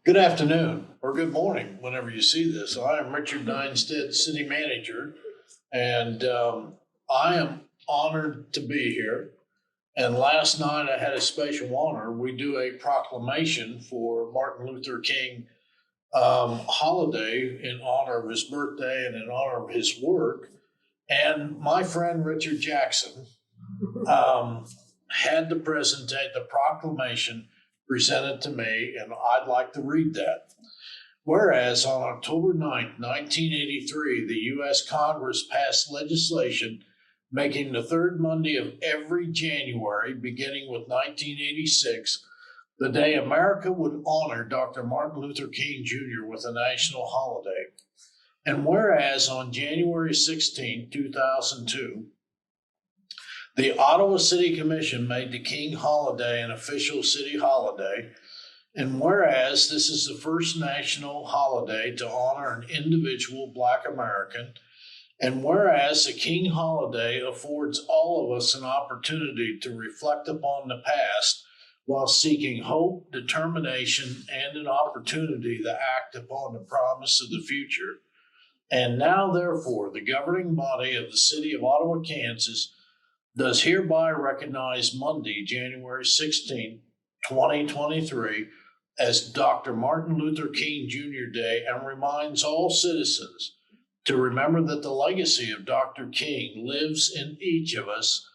Good afternoon, or good morning, whenever you see this. I am Richard Nienstedt, City Manager, and I am honored to be here. And last night I had a special honor. We do a proclamation for Martin Luther King holiday in honor of his birthday and in honor of his work. And my friend Richard Jackson had the proclamation presented to me, and I'd like to read that. Whereas on October 9th, 1983, the U.S. Congress passed legislation making the third Monday of every January, beginning with 1986, the day America would honor Dr. Martin Luther King Jr. with a national holiday. And whereas on January 16, 2002, the Ottawa City Commission made the King holiday an official city holiday. And whereas this is the first national holiday to honor an individual Black American, and whereas the King holiday affords all of us an opportunity to reflect upon the past while seeking hope, determination, and an opportunity to act upon the promise of the future. And now, therefore, the governing body of the City of Ottawa, Kansas, does hereby recognize Monday, January 16, 2023, as Dr. Martin Luther King Jr. Day, and reminds all citizens to remember that the legacy of Dr. King lives in each of us,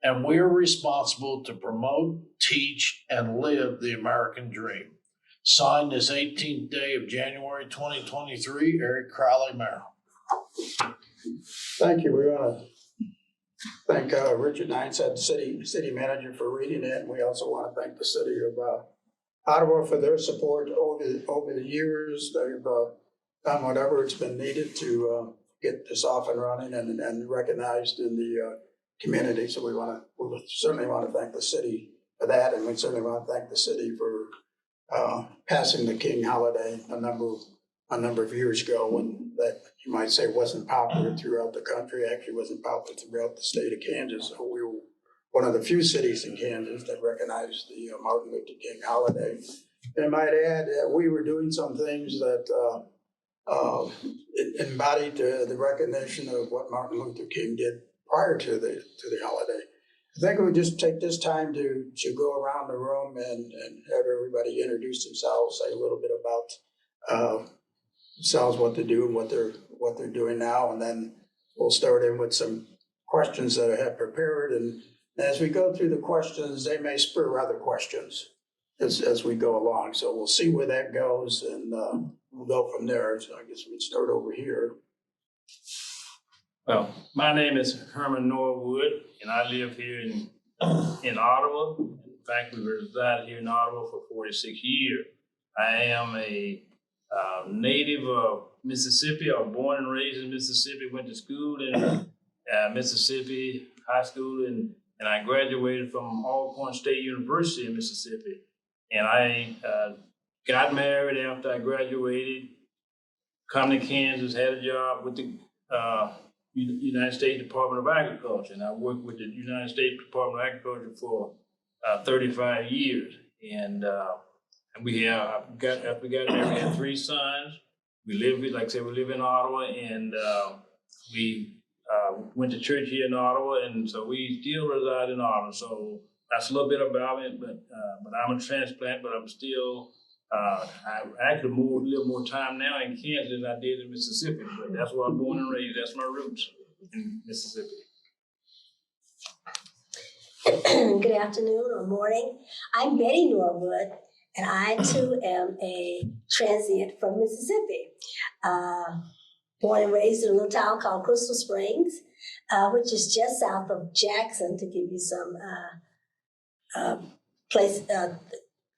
and we are responsible to promote, teach, and live the American dream. Signed this 18th day of January 2023, Eric Crowley, Mayor. Thank you. We want to thank Richard Nienstedt, city manager, for reading it. And we also want to thank the city of Ottawa for their support over the years. They've done whatever it's been needed to get this off and running and recognized in the community. So we certainly want to thank the city for that, and we certainly want to thank the city for passing the King holiday a number of years ago, when that you might say wasn't popular throughout the country. Actually wasn't popular throughout the state of Kansas. So we were one of the few cities in Kansas that recognized the Martin Luther King holiday. And I might add that we were doing some things that embodied the recognition of what Martin Luther King did prior to the holiday. I think we would just take this time to go around the room and have everybody introduce themselves, say a little bit about themselves, what they do and what they're doing now, and then we'll start in with some questions that I have prepared. And as we go through the questions, they may spur other questions as we go along. So we'll see where that goes, and we'll go from there. So I guess we'd start over here. Well, my name is Herman Norwood, and I live here in Ottawa. In fact, we've resided here in Ottawa for 46 years. I am a native of Mississippi. I was born and raised in Mississippi, went to school in Mississippi high school, and I graduated from Alcorn State University in Mississippi. And I got married after I graduated, come to Kansas, had a job with the United States Department of Agriculture, and I worked with the United States Department of Agriculture for 35 years. And after we got married, we had 3 sons. We live, like I said, we live in Ottawa, and we went to church here in Ottawa, and so we still reside in Ottawa. So that's a little bit about it, but I'm a transplant, but I'm still, I actually live more time now in Kansas than I did in Mississippi, but that's where I'm born and raised. That's my roots in Mississippi. Good afternoon or morning. I'm Betty Norwood, and I too am a transient from Mississippi. Born and raised in a little town called Crystal Springs, which is just south of Jackson, to give you some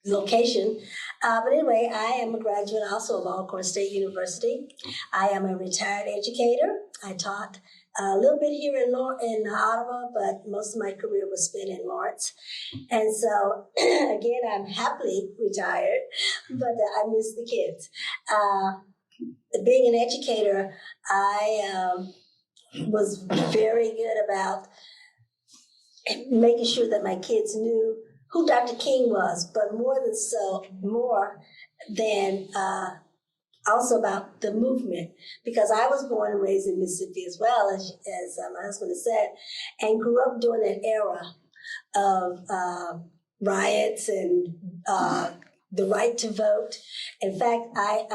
location. But anyway, I am a graduate also of Alcorn State University. I am a retired educator. I taught a little bit here in Ottawa, but most of my career was spent in Lawrence. And so, again, I'm happily retired, but I miss the kids. Being an educator, I was very good about making sure that my kids knew who Dr. King was, but more then also about the movement, because I was born and raised in Mississippi as well, as my husband has said, and grew up during that era of riots and the right to vote. In fact, I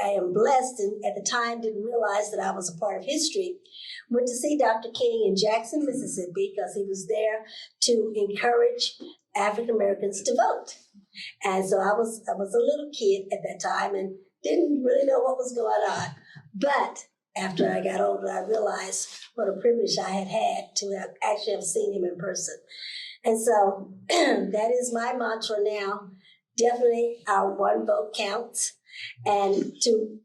am blessed, and at the time didn't realize that I was a part of history. Went to see Dr. King in Jackson, Mississippi, because he was there to encourage African Americans to vote. And so I was a little kid at that time and didn't really know what was going on. But after I got older, I realized what a privilege I had to actually have seen him in person. And so that is my mantra now. Definitely our one vote counts. And to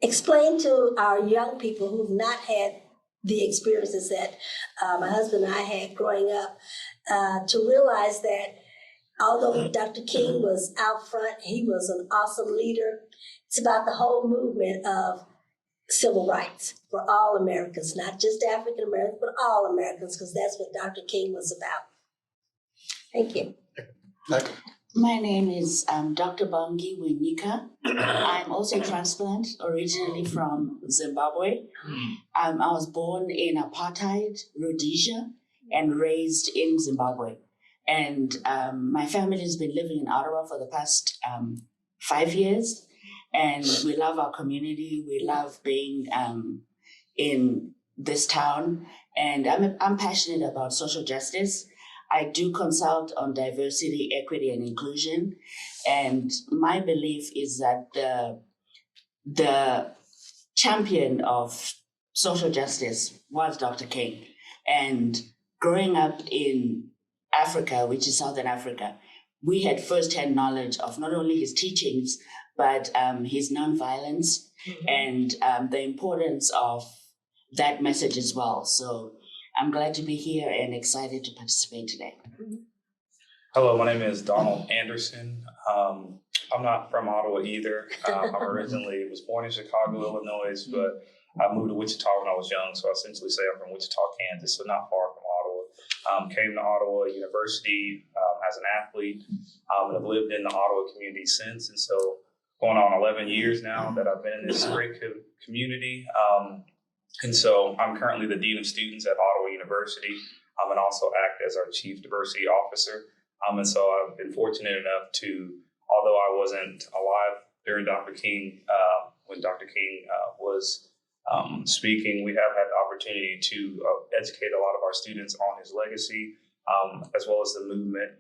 explain to our young people who've not had the experiences that my husband and I had growing up, to realize that although Dr. King was out front, he was an awesome leader. It's about the whole movement of civil rights for all Americans, not just African Americans, but all Americans, because that's what Dr. King was about. Thank you. My name is Dr. Bangi Winika. I'm also a transplant, originally from Zimbabwe. I was born in apartheid, Rhodesia, and raised in Zimbabwe. And my family has been living in Ottawa for the past 5 years. And we love our community. We love being in this town. And I'm passionate about social justice. I do consult on diversity, equity, and inclusion. And my belief is that the champion of social justice was Dr. King. And growing up in Africa, which is Southern Africa, we had firsthand knowledge of not only his teachings, but his nonviolence and the importance of that message as well. So I'm glad to be here and excited to participate today. Hello, my name is Donald Anderson. I'm not from Ottawa either. I'm originally was born in Chicago, Illinois, but I moved to Wichita when I was young, so I essentially say I'm from Wichita, Kansas, so not far from Ottawa. Came to Ottawa University as an athlete, and have lived in the Ottawa community since, and so going on 11 years now that I've been in this great community. And so I'm currently the Dean of Students at Ottawa University, and also act as our Chief Diversity Officer. And so I've been fortunate enough to, although I wasn't alive during Dr. King, when Dr. King was speaking, we have had the opportunity to educate a lot of our students on his legacy, as well as the movement,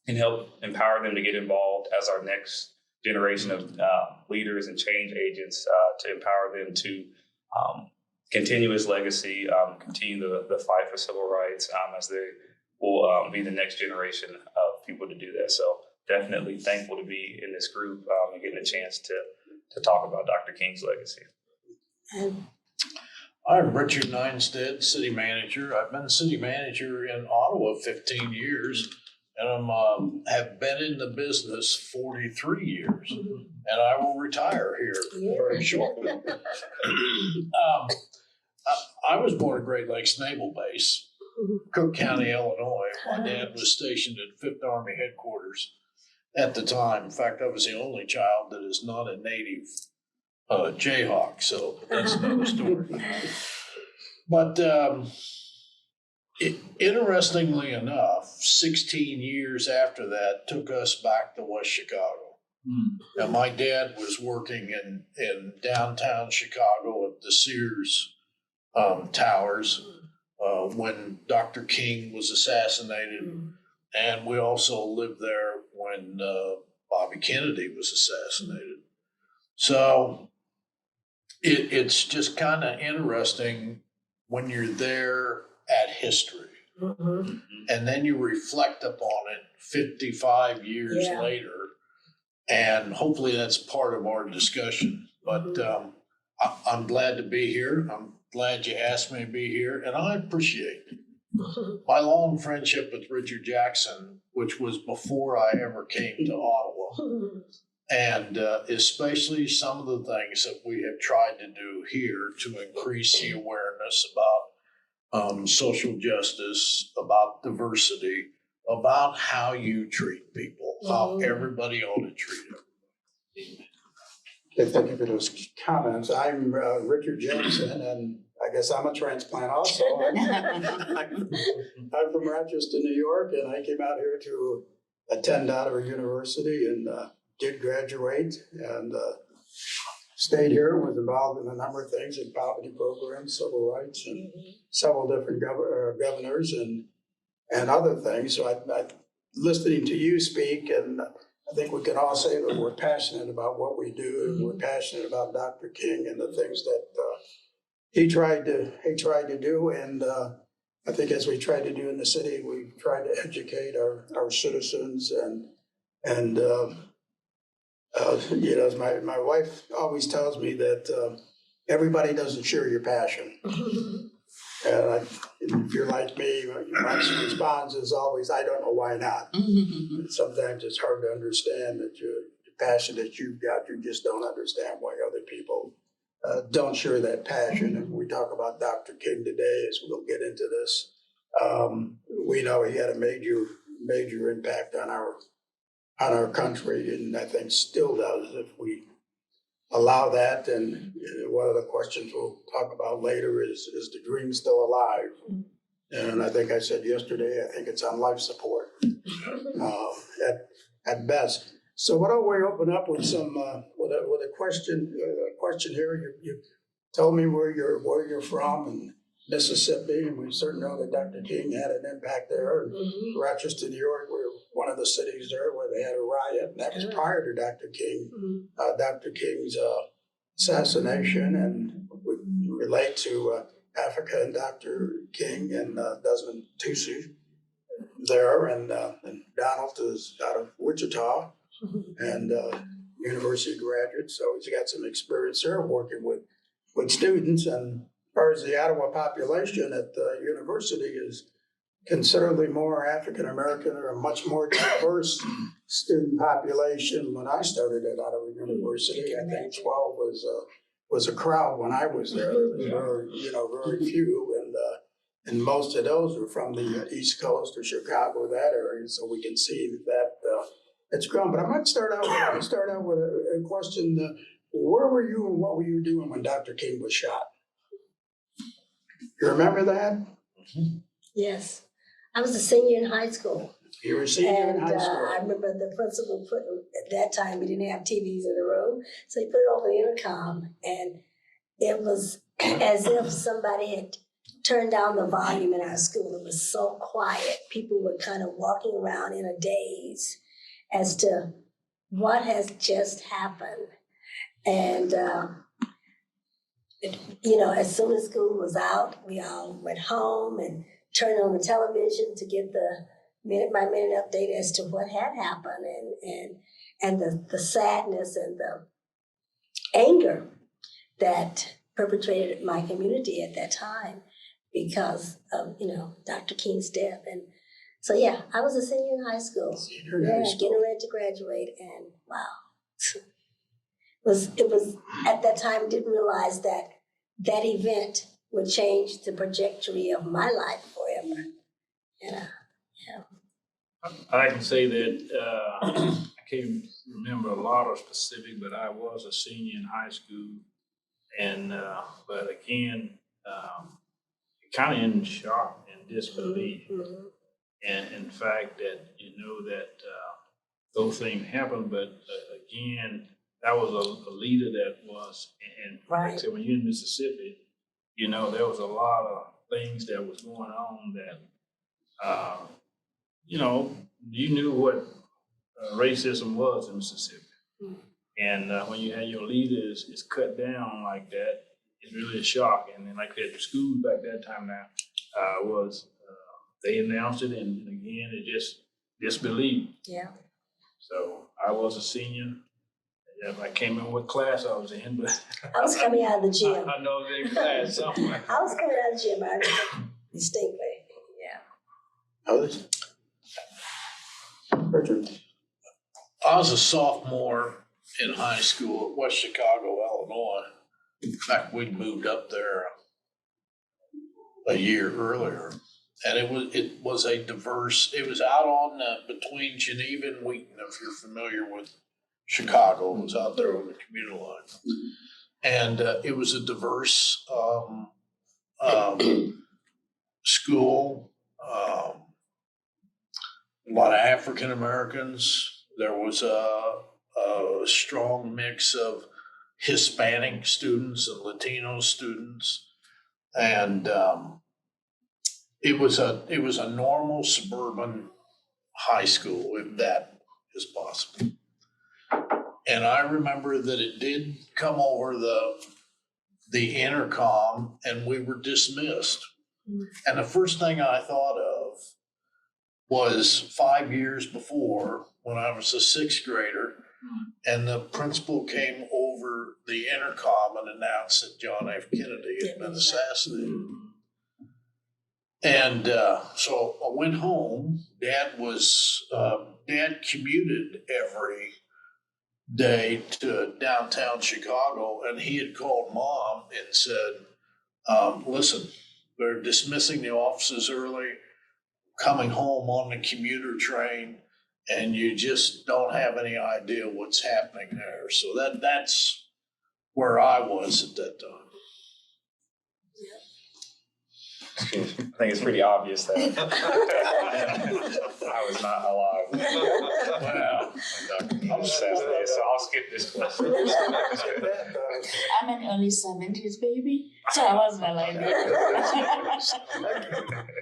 and help empower them to get involved as our next generation of leaders and change agents, to empower them to continue his legacy, continue the fight for civil rights, as they will be the next generation of people to do that. So definitely thankful to be in this group and getting a chance to talk about Dr. King's legacy. I'm Richard Nienstedt, city manager. I've been city manager in Ottawa 15 years, and I have been in the business 43 years, and I will retire here very shortly. I was born at Great Lakes Naval Base, Cook County, Illinois. My dad was stationed at 5th Army headquarters at the time. In fact, I was the only child that is not a native Jayhawk, so that's another story. But interestingly enough, 16 years after that took us back to West Chicago. Now, my dad was working in downtown Chicago at the Sears Towers when Dr. King was assassinated. And we also lived there when Bobby Kennedy was assassinated. So it's just kind of interesting when you're there at history. And then you reflect upon it 55 years later. And hopefully that's part of our discussion. But I'm glad to be here. I'm glad you asked me to be here, and I appreciate it. My long friendship with Richard Jackson, which was before I ever came to Ottawa, and especially some of the things that we have tried to do here to increase the awareness about social justice, about diversity, about how you treat people, how Mhm. everybody ought to treat them. Okay, thank you for those comments. I'm Richard Jameson, and I guess I'm a transplant also. I'm from Rochester, New York, and I came out here to attend Ottawa University and did graduate and stayed here, was involved in a number of things in poverty programs, civil rights, and several different governors and other things. So I listening to you speak, and I think we can all say that we're passionate about what we do, and we're passionate about Dr. King and the things that he tried to do. And I think as we try to do in the city, we try to educate our citizens and you know, as my wife always tells me that everybody doesn't share your passion. And if you're like me, my response is always, I don't know why not. And sometimes it's hard to understand that the passion that you've got, you just don't understand why other people don't share that passion. And we talk about Dr. King today, as we'll get into this. We know he had a major impact on our country, and I think still does if we allow that. And one of the questions we'll talk about later is the dream still alive? And I think I said yesterday, I think it's on life support at best. So why don't we open up with some with a question here? You told me where you're from in Mississippi, and we certainly know that Dr. King had an impact there. And Rochester, New York, we're one of the cities there where they had a riot, and that was prior to Dr. King. Dr. King's assassination, and we relate to Africa and Dr. King and Desmond Tutu there, and Donald is out of Wichita and university graduate, so he's got some experience there working with students. And as far as the Ottawa population at the university is considerably more African American, or a much more diverse student population. When I started at Ottawa University, I think 12 was a crowd when I was there. There was very few, and most of those were from the East Coast or Chicago, that area. So we can see that it's grown. But I might start out with a question: where were you and what were you doing when Dr. King was shot? You remember that? Yes. I was a senior in high school. You were a senior in high school. I remember the principal put, at that time we didn't have TVs in the room, so he put it over the intercom, and it was as if somebody had turned down the volume in our school. It was so quiet. People were kind of walking around in a daze as to what has just happened. And as soon as school was out, we all went home and turned on the television to get the minute by minute update as to what had happened, and the sadness and the anger that perpetrated my community at that time because of Dr. King's death. And so I was a senior in high school. Getting ready to graduate, and wow. It was at that time, didn't realize that event would change the trajectory of my life forever. I can say that I can't remember a lot of specific, but I was a senior in high school, and but again, kind of in shock and disbelief, and in fact that that those things happened, but again, that was a leader that was, and like I said, when you're in Mississippi, there was a lot of things that was going on that, you knew what racism was in Mississippi. And when you had your leaders is cut down like that, it's really a shock. And then like that, the schools back that time now they announced it, and again, it just disbelief. Yeah. So I was a senior. I can't remember what class I was in, but I was coming out of the gym. I know I was in class somewhere. I was coming out of the gym. I remember distinctly. Yeah. Others? Richard? I was a sophomore in high school at West Chicago, Illinois. In fact, we'd moved up there a year earlier. And it was a diverse, it was out on, between Geneva and Wheaton, if you're familiar with Chicago. It was out there on the commuter line. And it was a diverse school, a lot of African Americans. There was a strong mix of Hispanic students and Latino students, and it was a normal suburban high school, if that is possible. And I remember that it did come over the intercom, and we were dismissed. And the first thing I thought of was 5 years before, when I was a sixth grader, and the principal came over the intercom and announced that John F. Kennedy had been assassinated. And so I went home. Dad commuted every day to downtown Chicago, and he had called Mom and said, listen, they're dismissing the offices early, coming home on the commuter train, and you just don't have any idea what's happening there. So that's where I was at that time. I think it's pretty obvious that I was not alive. Wow. I'm assassinated, so I'll skip this question. I'm an early 70s baby, so I wasn't alive yet.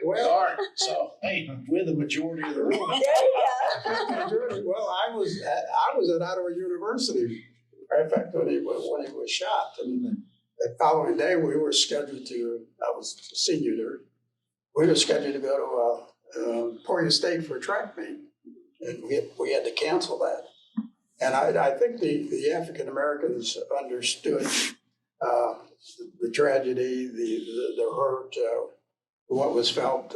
Well, So, hey, we're the majority of the room. There you go. well, I was at Ottawa University. In fact, when he was shot, and the following day we were scheduled to. I was a senior there. We were scheduled to go to Emporia State for a track meet, and we had to cancel that. And I think the African Americans understood the tragedy, the hurt, what was felt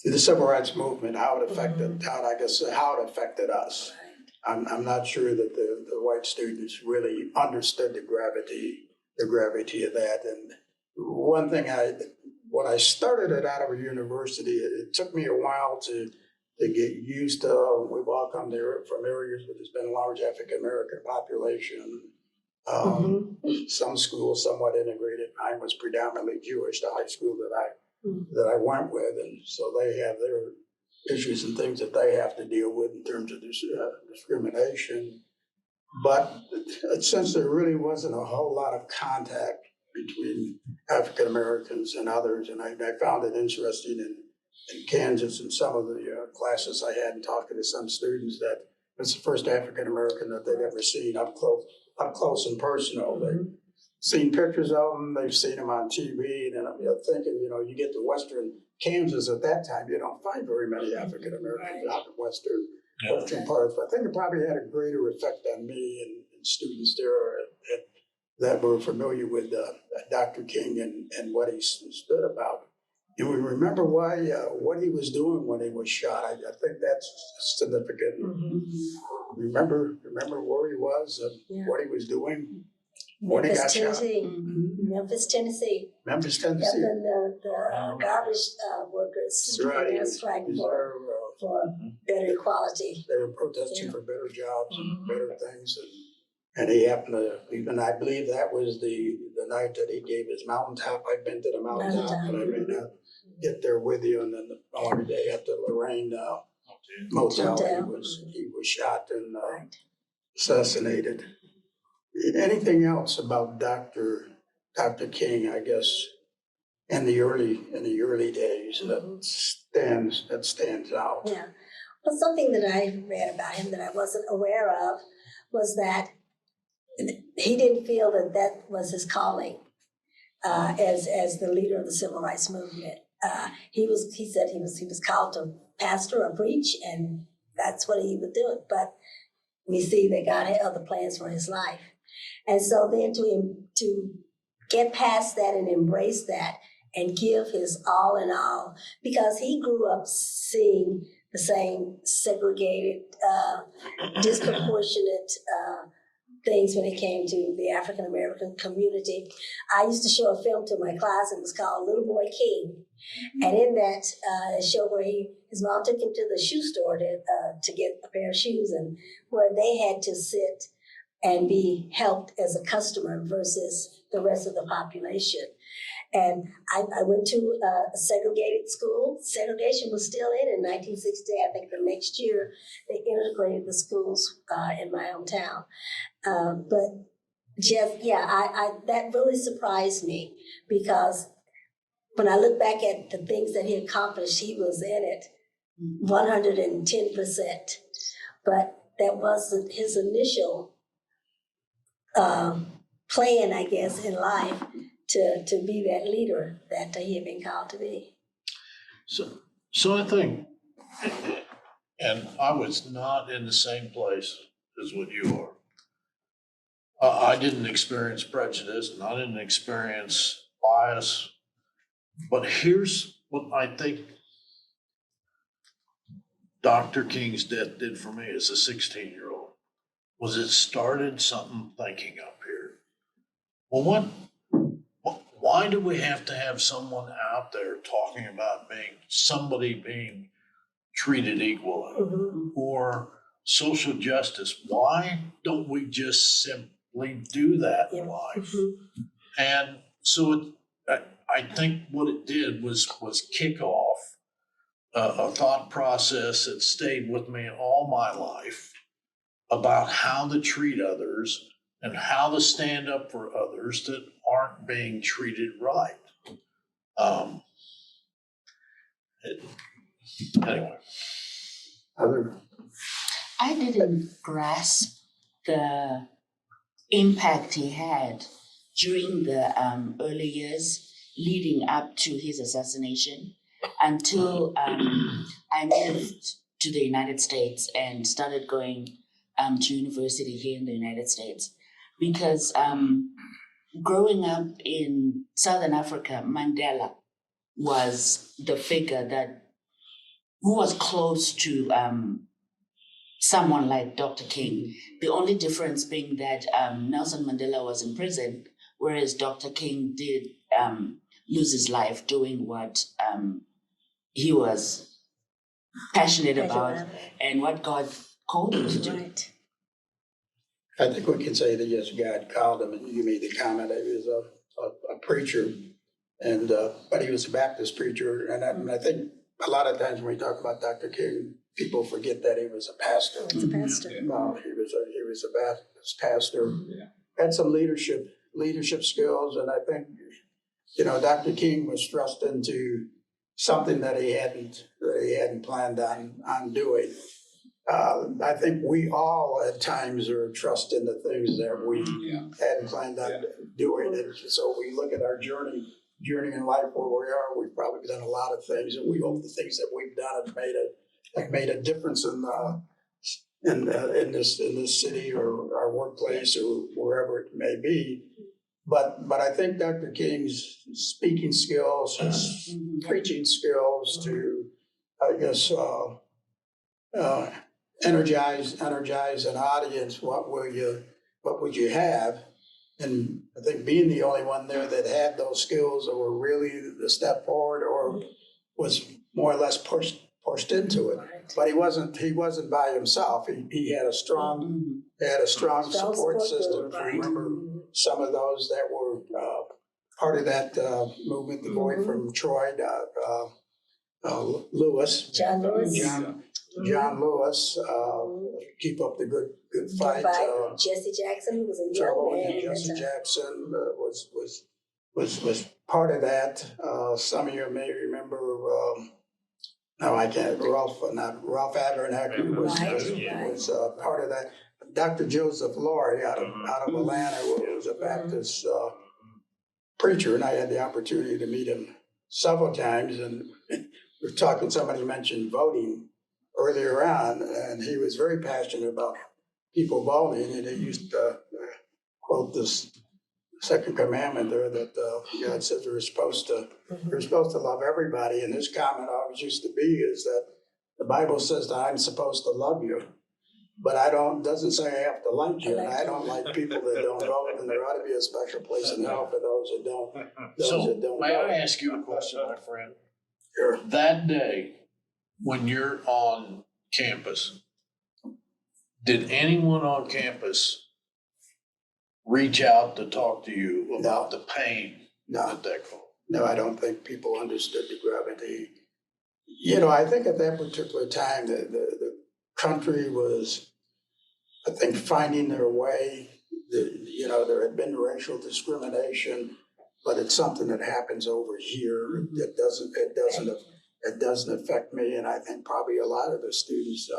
through the civil rights movement, how it affected, how it affected us. I'm not sure that the white students really understood the gravity of that. And one thing when I started at Ottawa University, it took me a while to get used to. We've all come there from areas where there's been a large African American population. Some schools somewhat integrated. Mine was predominantly Jewish, the high school that I went with, and so they have their issues and things that they have to deal with in terms of discrimination. But since there really wasn't a whole lot of contact between African Americans and others, and I found it interesting in Kansas in some of the classes I had, and talking to some students, that it's the first African American that they'd ever seen up close and personal. They've seen pictures of them, they've seen them on TV, and I'm thinking, you get to Western Kansas at that time, you don't find very many African Americans out in Western parts. But I think it probably had a greater effect on me and students there that were familiar with Dr. King and what he stood about. And we remember what he was doing when he was shot. I think that's significant. Remember where he was and what he was doing when he got shot. Memphis, Tennessee. Memphis, Tennessee. And the garbage workers Right. striking for better equality. They were protesting for better jobs and better things. And he happened to, even I believe that was the night that he gave his mountaintop. I've been to the mountaintop, but I may not get there with you. And then the following day at the Lorraine Motel, he was shot and assassinated. Anything else about Dr. King, I guess, in the early days that stands out? Yeah. Well, something that I read about him that I wasn't aware of was that he didn't feel that was his calling as the leader of the civil rights movement. He said he was called to pastor or preach, and that's what he would do. But we see that God had other plans for his life. And so then to get past that and embrace that and give his all in all, because he grew up seeing the same segregated, disproportionate things when it came to the African American community. I used to show a film to my class. It was called Little Boy King. And in that show where his mom took him to the shoe store to get a pair of shoes, and where they had to sit and be helped as a customer versus the rest of the population. And I went to a segregated school. Segregation was still in 1960. I think the next year they integrated the schools in my hometown. But just, I that really surprised me, because when I look back at the things that he accomplished, he was in it 110%. But that wasn't his initial plan, I guess, in life to be that leader that he had been called to be. So I think, and I was not in the same place as what you are. I didn't experience prejudice and I didn't experience bias. But here's what I think Dr. King's death did for me as a 16-year-old, was it started something thinking up here. Well, why do we have to have someone out there talking about somebody being treated equally, or social justice? Why don't we just simply do that in life? And so I think what it did was kick off a thought process that stayed with me all my life about how to treat others and how to stand up for others that aren't being treated right. Anyway. I didn't grasp the impact he had during the early years leading up to his assassination until I moved to the United States and started going to university here in the United States. Because growing up in Southern Africa, Mandela was the figure who was close to someone like Dr. King. The only difference being that Nelson Mandela was in prison, whereas Dr. King did lose his life doing what he was passionate about and what God called him to do. Right. I think we can say that yes, God called him, and you made the comment that he was a preacher, and but he was a Baptist preacher, and I think a lot of times when we talk about Dr. King, people forget that he was a pastor. He's a pastor. No, he was a Baptist pastor. Had some leadership skills, and I think Dr. King was thrust into something that he hadn't planned on doing. I think we all at times are trust in the things that we hadn't planned on doing. And so we look at our journey in life where we are. We've probably done a lot of things, and we hope the things that we've done have made a difference in this city or our workplace or wherever it may be. But I think Dr. King's speaking skills, his preaching skills to, I guess, energize an audience. What would you have? And I think being the only one there that had those skills, or were really the step forward, or was more or less pushed into it. But he wasn't by himself. He had a strong support system. I remember some of those that were part of that movement. The boy from Troy, Lewis, John Lewis. John Lewis, keep up the good fight. Jesse Jackson, who was a young man. Jesse Jackson was part of that. Some of you may remember. No, I can't. Ralph Abernathy was part of that. Dr. Joseph Laurie out of Atlanta was a Baptist preacher, and I had the opportunity to meet him several times. And we were talking. Somebody mentioned voting earlier on, and he was very passionate about people voting, and he used to quote this second commandment there that God says we're supposed to love everybody, and his comment always used to be is that the Bible says that I'm supposed to love you, But doesn't say I have to like you, and I don't like people that don't vote, and there ought to be a special place in hell for those that don't, So may vote. I ask you a question, my friend? Sure. That day, when you're on campus, did anyone on campus reach out to talk to you about the pain that caused? No, I don't think people understood the gravity. You know, I think at that particular time, the country was, I think, finding their way. There had been racial discrimination, but it's something that happens over here. It doesn't affect me, and I think probably a lot of the students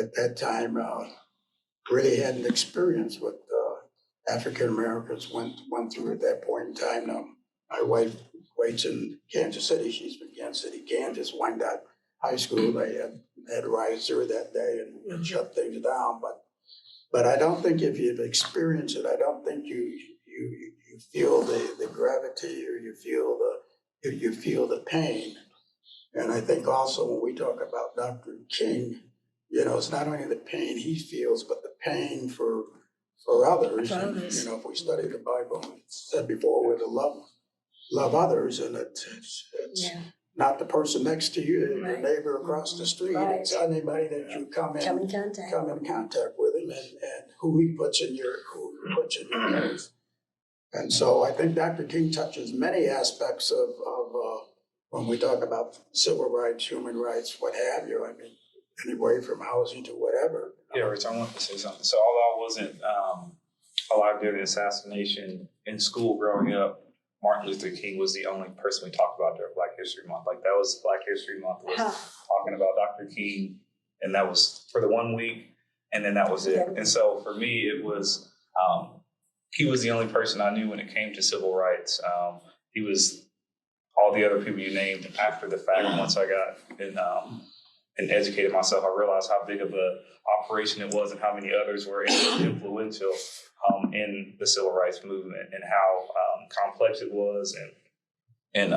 at that time really hadn't experienced what African Americans went through at that point in time. Now, my wife waits in Kansas City. She's from Kansas City, Kansas. Wyandotte High School. They had riots there that day and shut things down. But I don't think if you've experienced it, I don't think you feel the gravity or you feel the pain. And I think also when we talk about Dr. King, it's not only the pain he feels, but the pain for others. And, if we study the Bible, it's said before, we're to love others, and it's not the person next to you, your neighbor across the street. Right. It's anybody that you come in contact with him, and who he puts in your place. And so I think Dr. King touches many aspects of when we talk about civil rights, human rights, what have you. I mean, anyway from housing to whatever. Yeah, Rich, I want to say something. So although I wasn't alive during the assassination, in school growing up, Martin Luther King was the only person we talked about during Black History Month. Like, that was Black History Month, was talking about Dr. King, and that was for the 1 week, and then that was it. And so for me, it was, he was the only person I knew when it came to civil rights. He was all the other people you named after the fact. Once I got and educated myself, I realized how big of a operation it was and how many others were influential in the civil rights movement, and how complex it was. And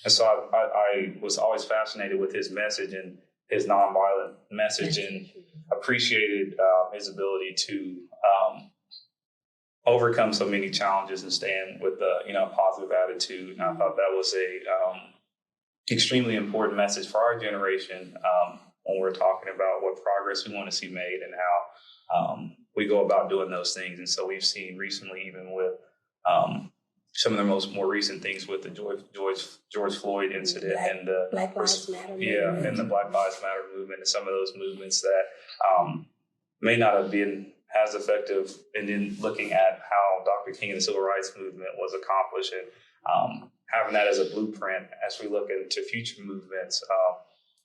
so I was always fascinated with his message and his nonviolent message, and appreciated his ability to overcome so many challenges and stand with a positive attitude. And I thought that was a extremely important message for our generation when we're talking about what progress we want to see made and how we go about doing those things. And so we've seen recently, even with some of the more recent things with the George Floyd incident and the Black Lives Matter movement. And the Black Lives Matter movement, and some of those movements that may not have been as effective. And then looking at how Dr. King and the civil rights movement was accomplished, and having that as a blueprint as we look into future movements.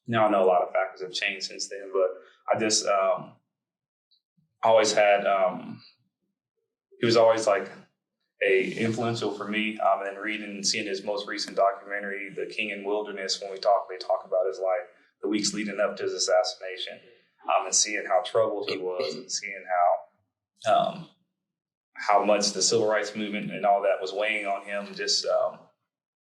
Now I know a lot of factors have changed since then, but I just always had, he was always like influential for me. And then reading and seeing his most recent documentary, The King in Wilderness, when they talk about his life, the weeks leading up to his assassination, and seeing how troubled he was, and seeing how much the civil rights movement and all that was weighing on him, just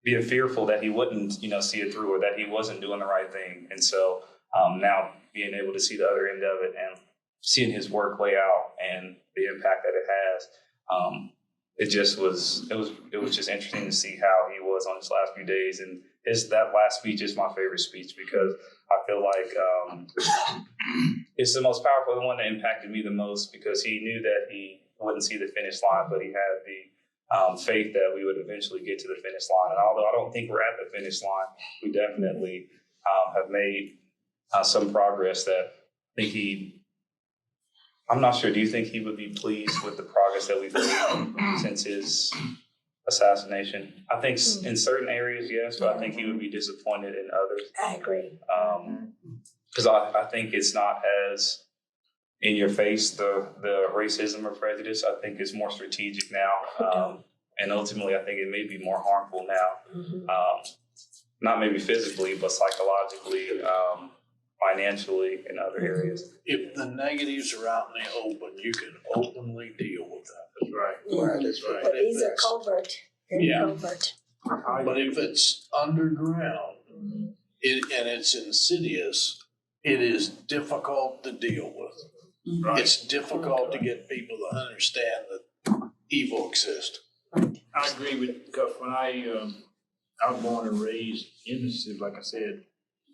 being fearful that he wouldn't, see it through, or that he wasn't doing the right thing. And so now being able to see the other end of it and seeing his work lay out and the impact that it has, it was just interesting to see how he was on his last few days. And that last speech is my favorite speech, because I feel like it's the most powerful, the one that impacted me the most, because he knew that he wouldn't see the finish line, but he had the faith that we would eventually get to the finish line. And although I don't think we're at the finish line, we definitely have made some progress that I think I'm not sure. Do you think he would be pleased with the progress that we've made since his assassination? I think in certain areas, yes, but I think he would be disappointed in others. I agree. Because I think it's not as in your face, the racism or prejudice. I think it's more strategic now. And ultimately, I think it may be more harmful now. Not maybe physically, but psychologically, financially, in other areas. If the negatives are out in the open, you can openly deal with that. That's right. That's right. But these are covert. Covert. But if it's underground, and it's insidious, it is difficult to deal with. Right. It's difficult to get people to understand that evil exists. I agree with, because when I was born and raised in Mississippi, like I said,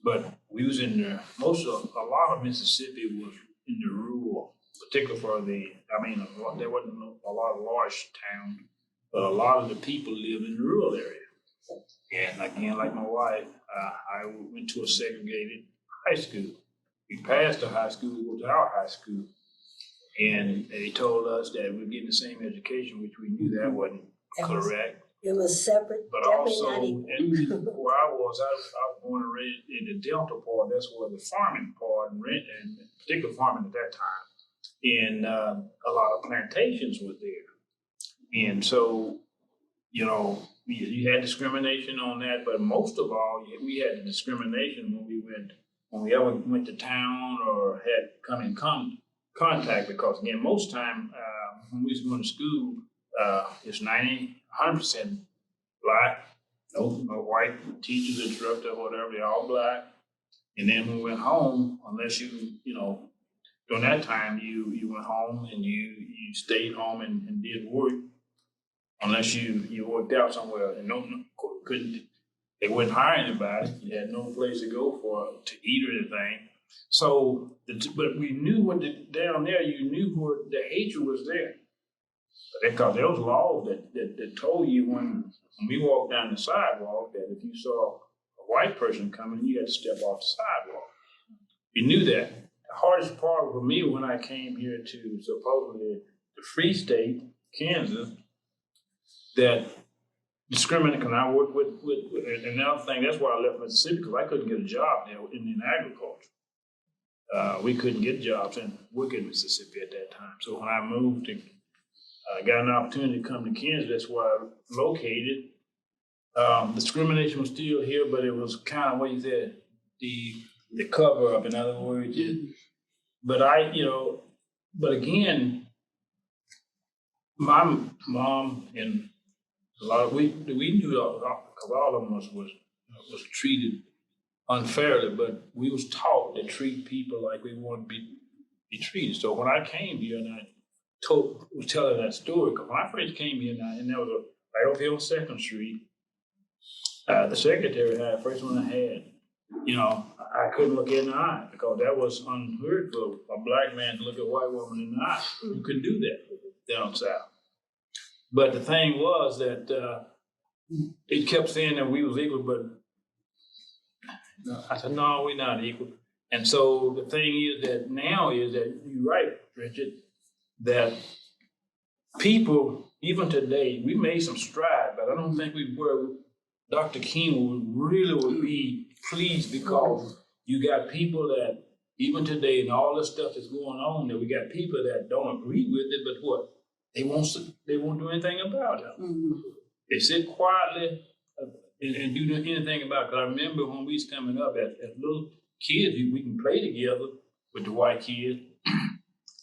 but we was in the, a lot of Mississippi was in the rural, particularly for there wasn't a lot of large towns, but a lot of the people lived in the rural area. And again, like my wife, I went to a segregated high school. We passed the high school, we went to our high school. And they told us that we're getting the same education, which we knew that wasn't correct. It was separate, But definitely also, not equal. and where I was born and raised in the Delta part. That's where the farming part and particular farming at that time. And a lot of plantations were there. And so, you know, you had discrimination on that, but most of all, we had the discrimination when we ever went to town or had come in contact, because again, most time when we was going to school, it's 100% black, no white teachers, instructor, whatever, they're all black. And then when we went home, unless during that time you went home and you stayed home and did work, unless you worked out somewhere and they wouldn't hire anybody. You had no place to go to eat or anything. So, but we knew down there, you knew where the hatred was there. Because there was laws that told you when we walked down the sidewalk that if you saw a white person coming, you had to step off the sidewalk. We knew that. The hardest part for me when I came here to supposedly the Free State, Kansas, that discriminating, because I worked with another thing, that's why I left Mississippi, because I couldn't get a job there in agriculture. We couldn't get jobs in Mississippi at that time. So when I moved to, got an opportunity to come to Kansas, that's where I located. Discrimination was still here, but it was kind of what you said, the cover up, in other words. But again, my mom and a lot of, we knew, because all of them was treated unfairly, but we was taught to treat people like we want to be treated. So when I came here and I was telling that story, because when I first came here, and there was right over here on 2nd Street, the secretary had, first one I had, I couldn't look in the eye, because that was unheard for a black man to look at a white woman in the eye. You couldn't do that down south. But the thing was that it kept saying that we was equal, but I said, no, we're not equal. And so the thing is that now is that you're right, Richard, that people, even today, we made some stride, but I don't think Dr. King would be pleased, because you got people that, even today, and all this stuff that's going on, that we got people that don't agree with it, but what? They won't do anything about it. Mm-hmm. They sit quietly and do anything about it. Because I remember when we was coming up as little kids, we can play together with the white kids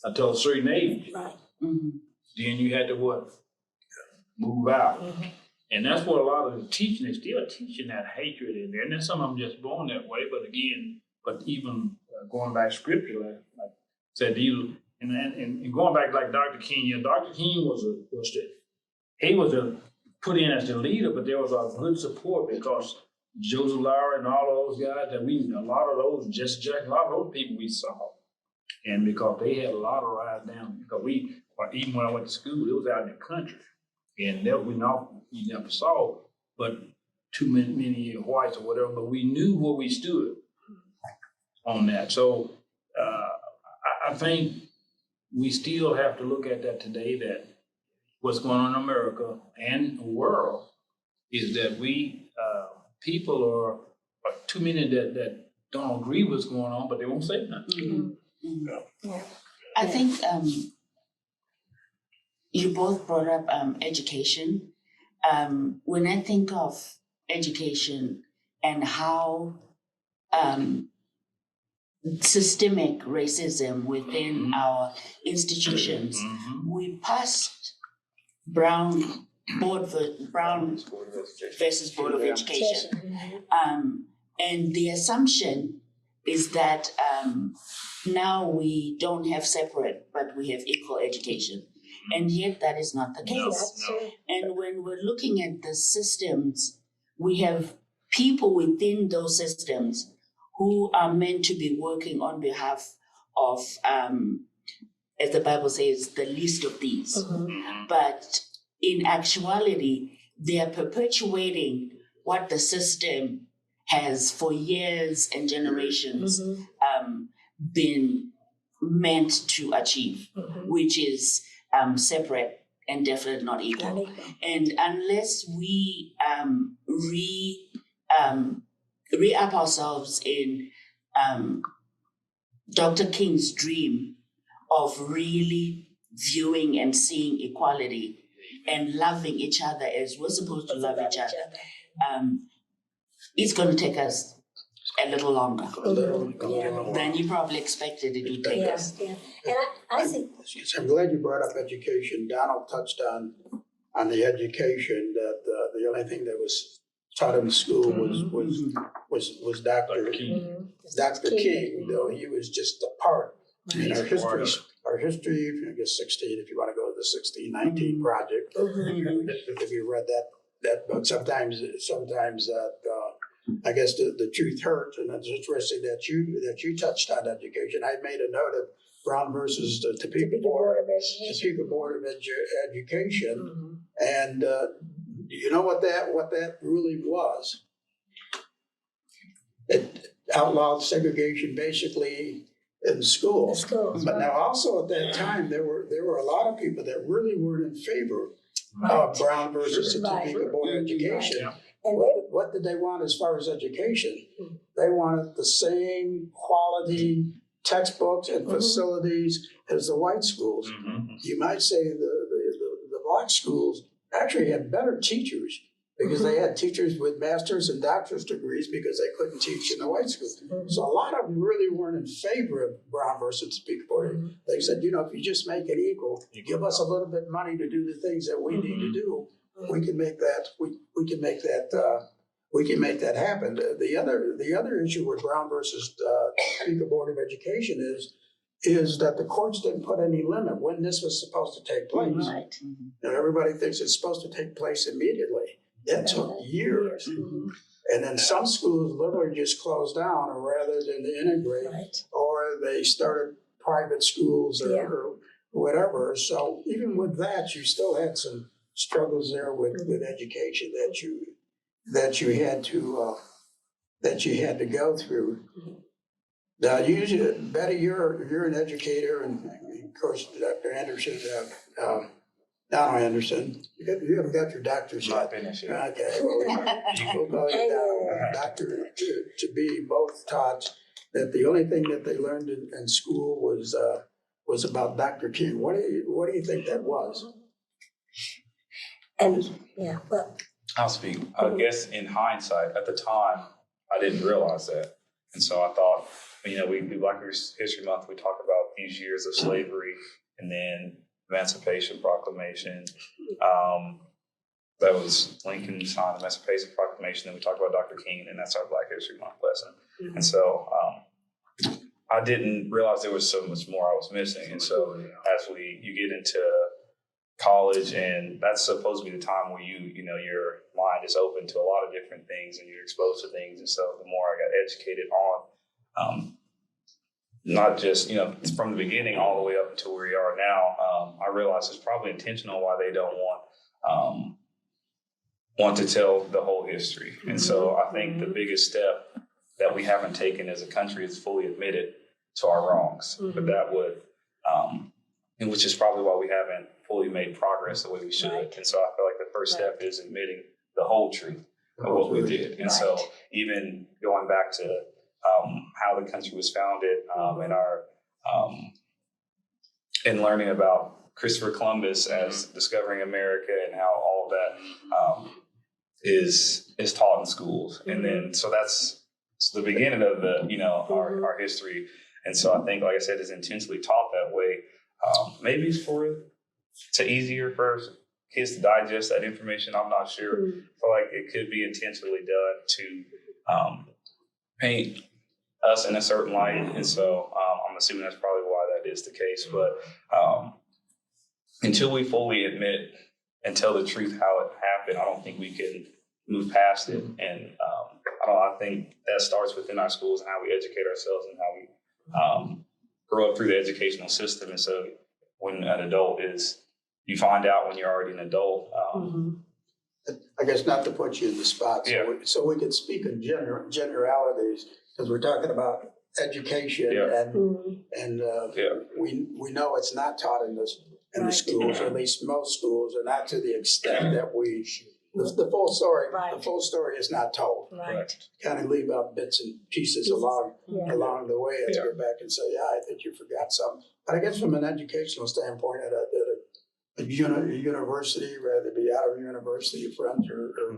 until a certain age. Right. Mm-hmm. Then you had to move out. Mm-hmm. And that's what a lot of the teaching, they're still teaching that hatred in there. And then some of them just born that way. But even going back scripture, like said, and going back like Dr. King, Dr. King was put in as the leader, but there was a good support, because Joseph Lowry and all of those guys a lot of those people we saw. And because they had a lot of rides down, because even when I went to school, it was out in the country. And you never saw, but too many whites or whatever, but we knew where we stood on that. So I think we still have to look at that today, that what's going on in America and the world is that people are too many that don't agree with what's going on, but they won't say nothing. Mm-hmm. Yeah. I think you both brought up education. When I think of education and how systemic racism within our institutions, we passed Brown versus Board of Education. And the assumption is that now we don't have separate, but we have equal education. And yet that is not the case. That's true. And when we're looking at the systems, we have people within those systems who are meant to be working on behalf of, as the Bible says, the least of these. But in actuality, they are perpetuating what the system has for years and generations been meant to achieve, which is separate and definitely not equal. And unless we re-up ourselves in Dr. King's dream of really viewing and seeing equality and loving each other as we're supposed to love each other, it's going to take us a little longer than you probably expected it would take us. Yeah. And I see. I'm glad you brought up education. Donald touched on the education that the only thing that was taught in school was Dr. King. Dr. King, though he was just a part. And our history, I guess 16, if you want to go to the 1619 project, if you read that book, sometimes I guess the truth hurts, and it's interesting that you touched on education. I made a note of Brown versus the Topeka Board of Education, and you know what that really was? It outlawed segregation basically in schools. But now also at that time there were a lot of people that really weren't in favor of Brown versus the Topeka Board of Education. And what did they want as far as education? They wanted the same quality textbooks and facilities as the white schools. You might say the black schools actually had better teachers because they had teachers with master's and doctor's degrees because they couldn't teach in the white schools. So a lot of them really weren't in favor of Brown versus Topeka Board. They said, if you just make it equal, give us a little bit of money to do the things that we need to do. We can make that. We can make that happen. The other issue with Brown versus Topeka Board of Education is that the courts didn't put any limit when this was supposed to take place. Now everybody thinks it's supposed to take place immediately. It took years, and then some schools literally just closed down, or rather than integrate, or they started private schools or whatever. So even with that, you still had some struggles there with education that you had to go through. Now, usually, Betty, you're an educator, and of course, Dr. Anderson, Donald Anderson. You haven't got your doctor's yet. Not finished yet. Okay, we'll call you Donald. Doctor to be both taught that the only thing that they learned in school was about Dr. King. What do you think that was? And I'll speak. I guess in hindsight, at the time, I didn't realize that. And so I thought, we Black History Month, we talk about these years of slavery and then Emancipation Proclamation. That was Lincoln signed the Emancipation Proclamation. Then we talked about Dr. King, and that's our Black History Month lesson. And so I didn't realize there was so much more I was missing. And so as you get into college, and that's supposed to be the time where your mind is open to a lot of different things and you're exposed to things. And so the more I got educated on, not just, from the beginning all the way up until where we are now, I realized it's probably intentional why they don't want to tell the whole history. And so I think the biggest step that we haven't taken as a country is fully admitted to our wrongs. But that would, and which is probably why we haven't fully made progress the way we should. And so I feel like the first step is admitting the whole truth of what we did. And so even going back to how the country was founded and our and learning about Christopher Columbus as discovering America and how all of that is taught in schools. And then so that's the beginning of our history. And so I think, like I said, it's intentionally taught that way. Maybe it's to easier for kids to digest that information. I'm not sure. I feel like it could be intentionally done to paint us in a certain light. And so I'm assuming that's probably why that is the case. But until we fully admit and tell the truth how it happened, I don't think we can move past it. And I think that starts within our schools and how we educate ourselves and how we grow up through the educational system. And so when an adult is, you find out when you're already an adult. I guess not to put you in the spot, so we could speak in generalities, because we're talking about education, and we know it's not taught in the schools, or at least most schools, or not to the extent that we. The full story, the full story is not told. Right. Kind of leave out bits and pieces along the way, and go back and say, I think you forgot something. But I guess from an educational standpoint, at a university, whether it be out of university, friends, or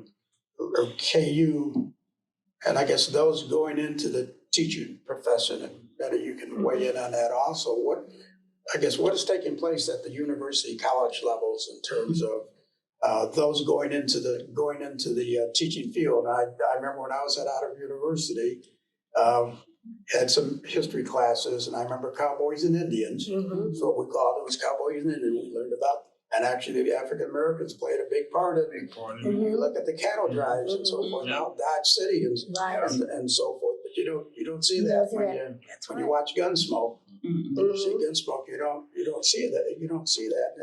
KU, and I guess those going into the teaching profession, and better you can weigh in on that also. What is taking place at the university college levels in terms of those going into the teaching field? I remember when I was at Out of University, had some history classes, and I remember cowboys and Indians. So what we called it was cowboys and Indians. We learned about, and actually the African Americans played a big part in it. You look at the cattle drives and so forth, now Dodge City and so forth. But you don't see that when you watch Gunsmoke. You see Gunsmoke, you don't see that. You don't see that.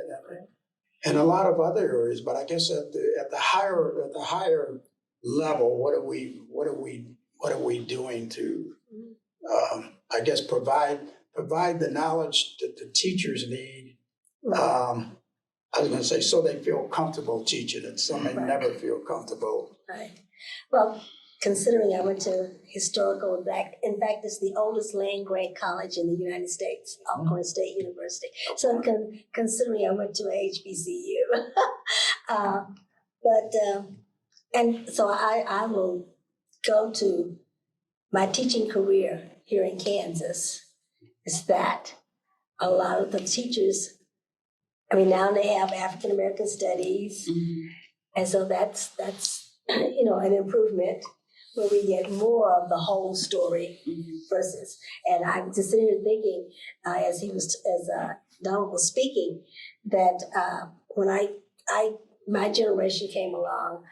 And a lot of other areas, but I guess at the higher level, what are we doing to, I guess, provide the knowledge that the teachers need? I was going to say, so they feel comfortable teaching it. Some may never feel comfortable. Right. Well, considering I went to historical, in fact, it's the oldest land grant college in the United States, Alcorn State University. So considering I went to a HBCU. And so I will go to my teaching career here in Kansas, is that a lot of the teachers, now they have African American studies, and so that's an improvement where we get more of the whole story versus. And I'm just sitting here thinking, as Donald was speaking, that when my generation came along,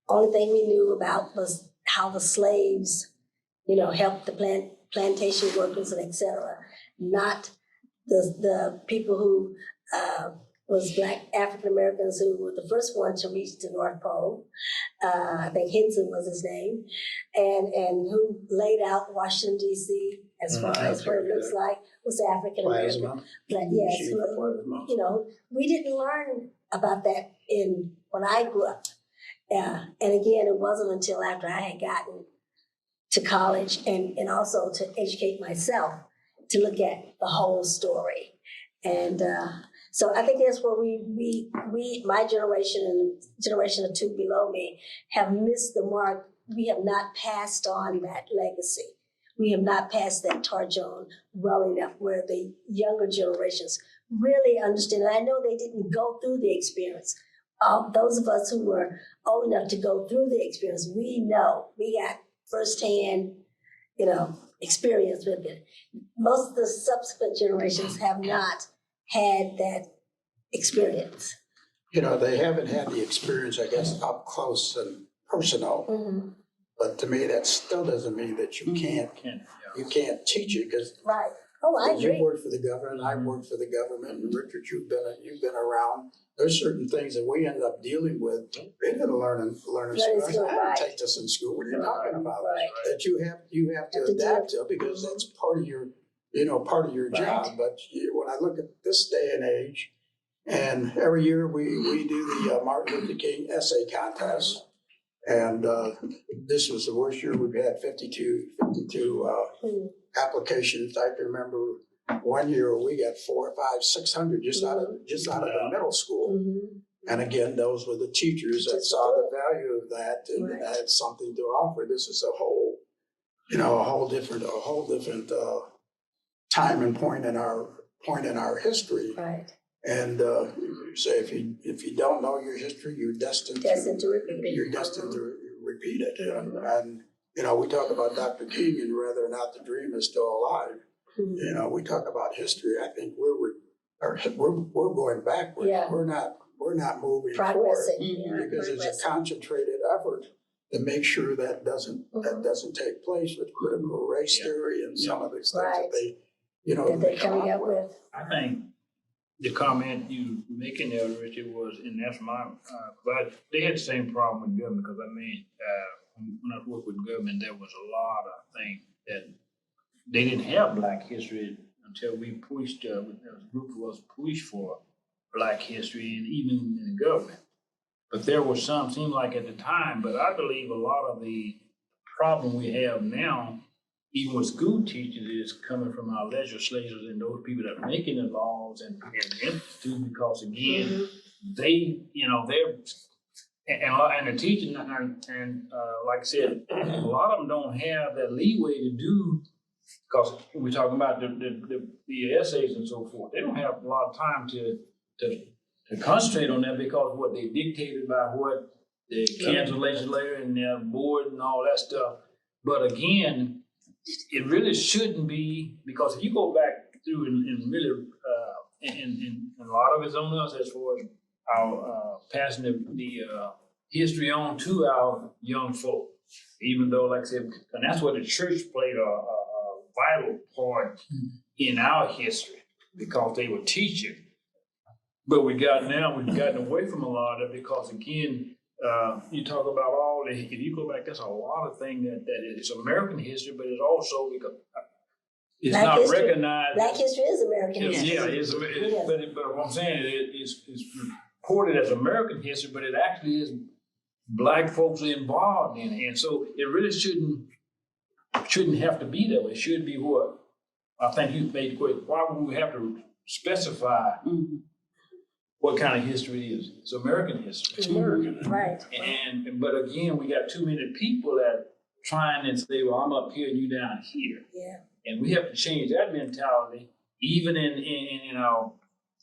only thing we knew about was how the slaves, helped the plantation workers and et cetera, not the people who was Black African Americans who were the first one to reach the North Pole. I think Henson was his name, and who laid out Washington D.C. as far as what it looks like was African American. Yes, we didn't learn about that when I grew up. And again, it wasn't until after I had gotten to college and also to educate myself to look at the whole story. And so I think that's where we my generation and generation or two below me have missed the mark. We have not passed on that legacy. We have not passed that torch on well enough where the younger generations really understand. And I know they didn't go through the experience. Those of us who were old enough to go through the experience, we know, we got firsthand, experience with it. Most of the subsequent generations have not had that experience. They haven't had the experience, I guess, up close and personal. But to me, that still doesn't mean that you can't teach it, because I agree. You work for the government, I work for the government, and Richard, you've been around. There's certain things that we ended up dealing with. They didn't learn in school. I didn't take this in school. What are you talking about? That you have to adapt to, because that's part of your job. But when I look at this day and age, and every year we do the Martin Luther King essay contest, and this was the worst year. We've had 52 applications. I can remember one year we got 400, 500, 600 just out of the middle school. And again, those were the teachers that saw the value of that and had something to offer. This is a whole different time and point in our history. Right. And say if you don't know your history, you're destined to repeat it. And You know, we talk about Dr. King and whether or not the dream is still alive. Mhm. You know, we talk about history. I think we're going backwards. Yeah. We're not moving forward Progressing. Mhm. Yeah, because there's a progressing. concentrated effort to make sure that doesn't take place with critical race Yeah. theory and some of these things Right. that they, you know, That they're they come coming up with. I think the comment you making there, Richard, was, and that's my, but they had the same problem with government, because I mean, when I worked with government, there was a lot of things that they didn't have Black history until we pushed, a group of us pushed for Black history, and even in the government. But there was some, seemed like at the time, but I believe a lot of the problem we have now, even with school teachers, is coming from our legislators and those people that are making the laws and institute, because again, they, you know, they're, and the teachers, and like I said, a lot of them don't have that leeway to do, because we're talking about the essays and so forth. They don't have a lot of time to concentrate on that, because what they dictated by what the Kansas legislator and their board and all that stuff. But again, it really shouldn't be, because if you go back through and really, and a lot of it's on us as far as our passing the history on to our young folk. Even though, like I said, and that's what the church played a vital part in our history, because they were teaching. But we've gotten away from a lot of it, because again, you talk about all the, if you go back, there's a lot of things that is American history, but it's also because it's Black not history. recognized. Black history is American It's- history. Yeah, but what I'm saying is it's reported as American history, but it actually is Black folks involved in it, and so it really shouldn't have to be that way. It should be what I think you made the question. Why would we have to specify what kind of history it is? It's American history. It's American. Right. But again, we got too many people that trying and say, well, I'm up here and you down here. Yeah. And we have to change that mentality, even in our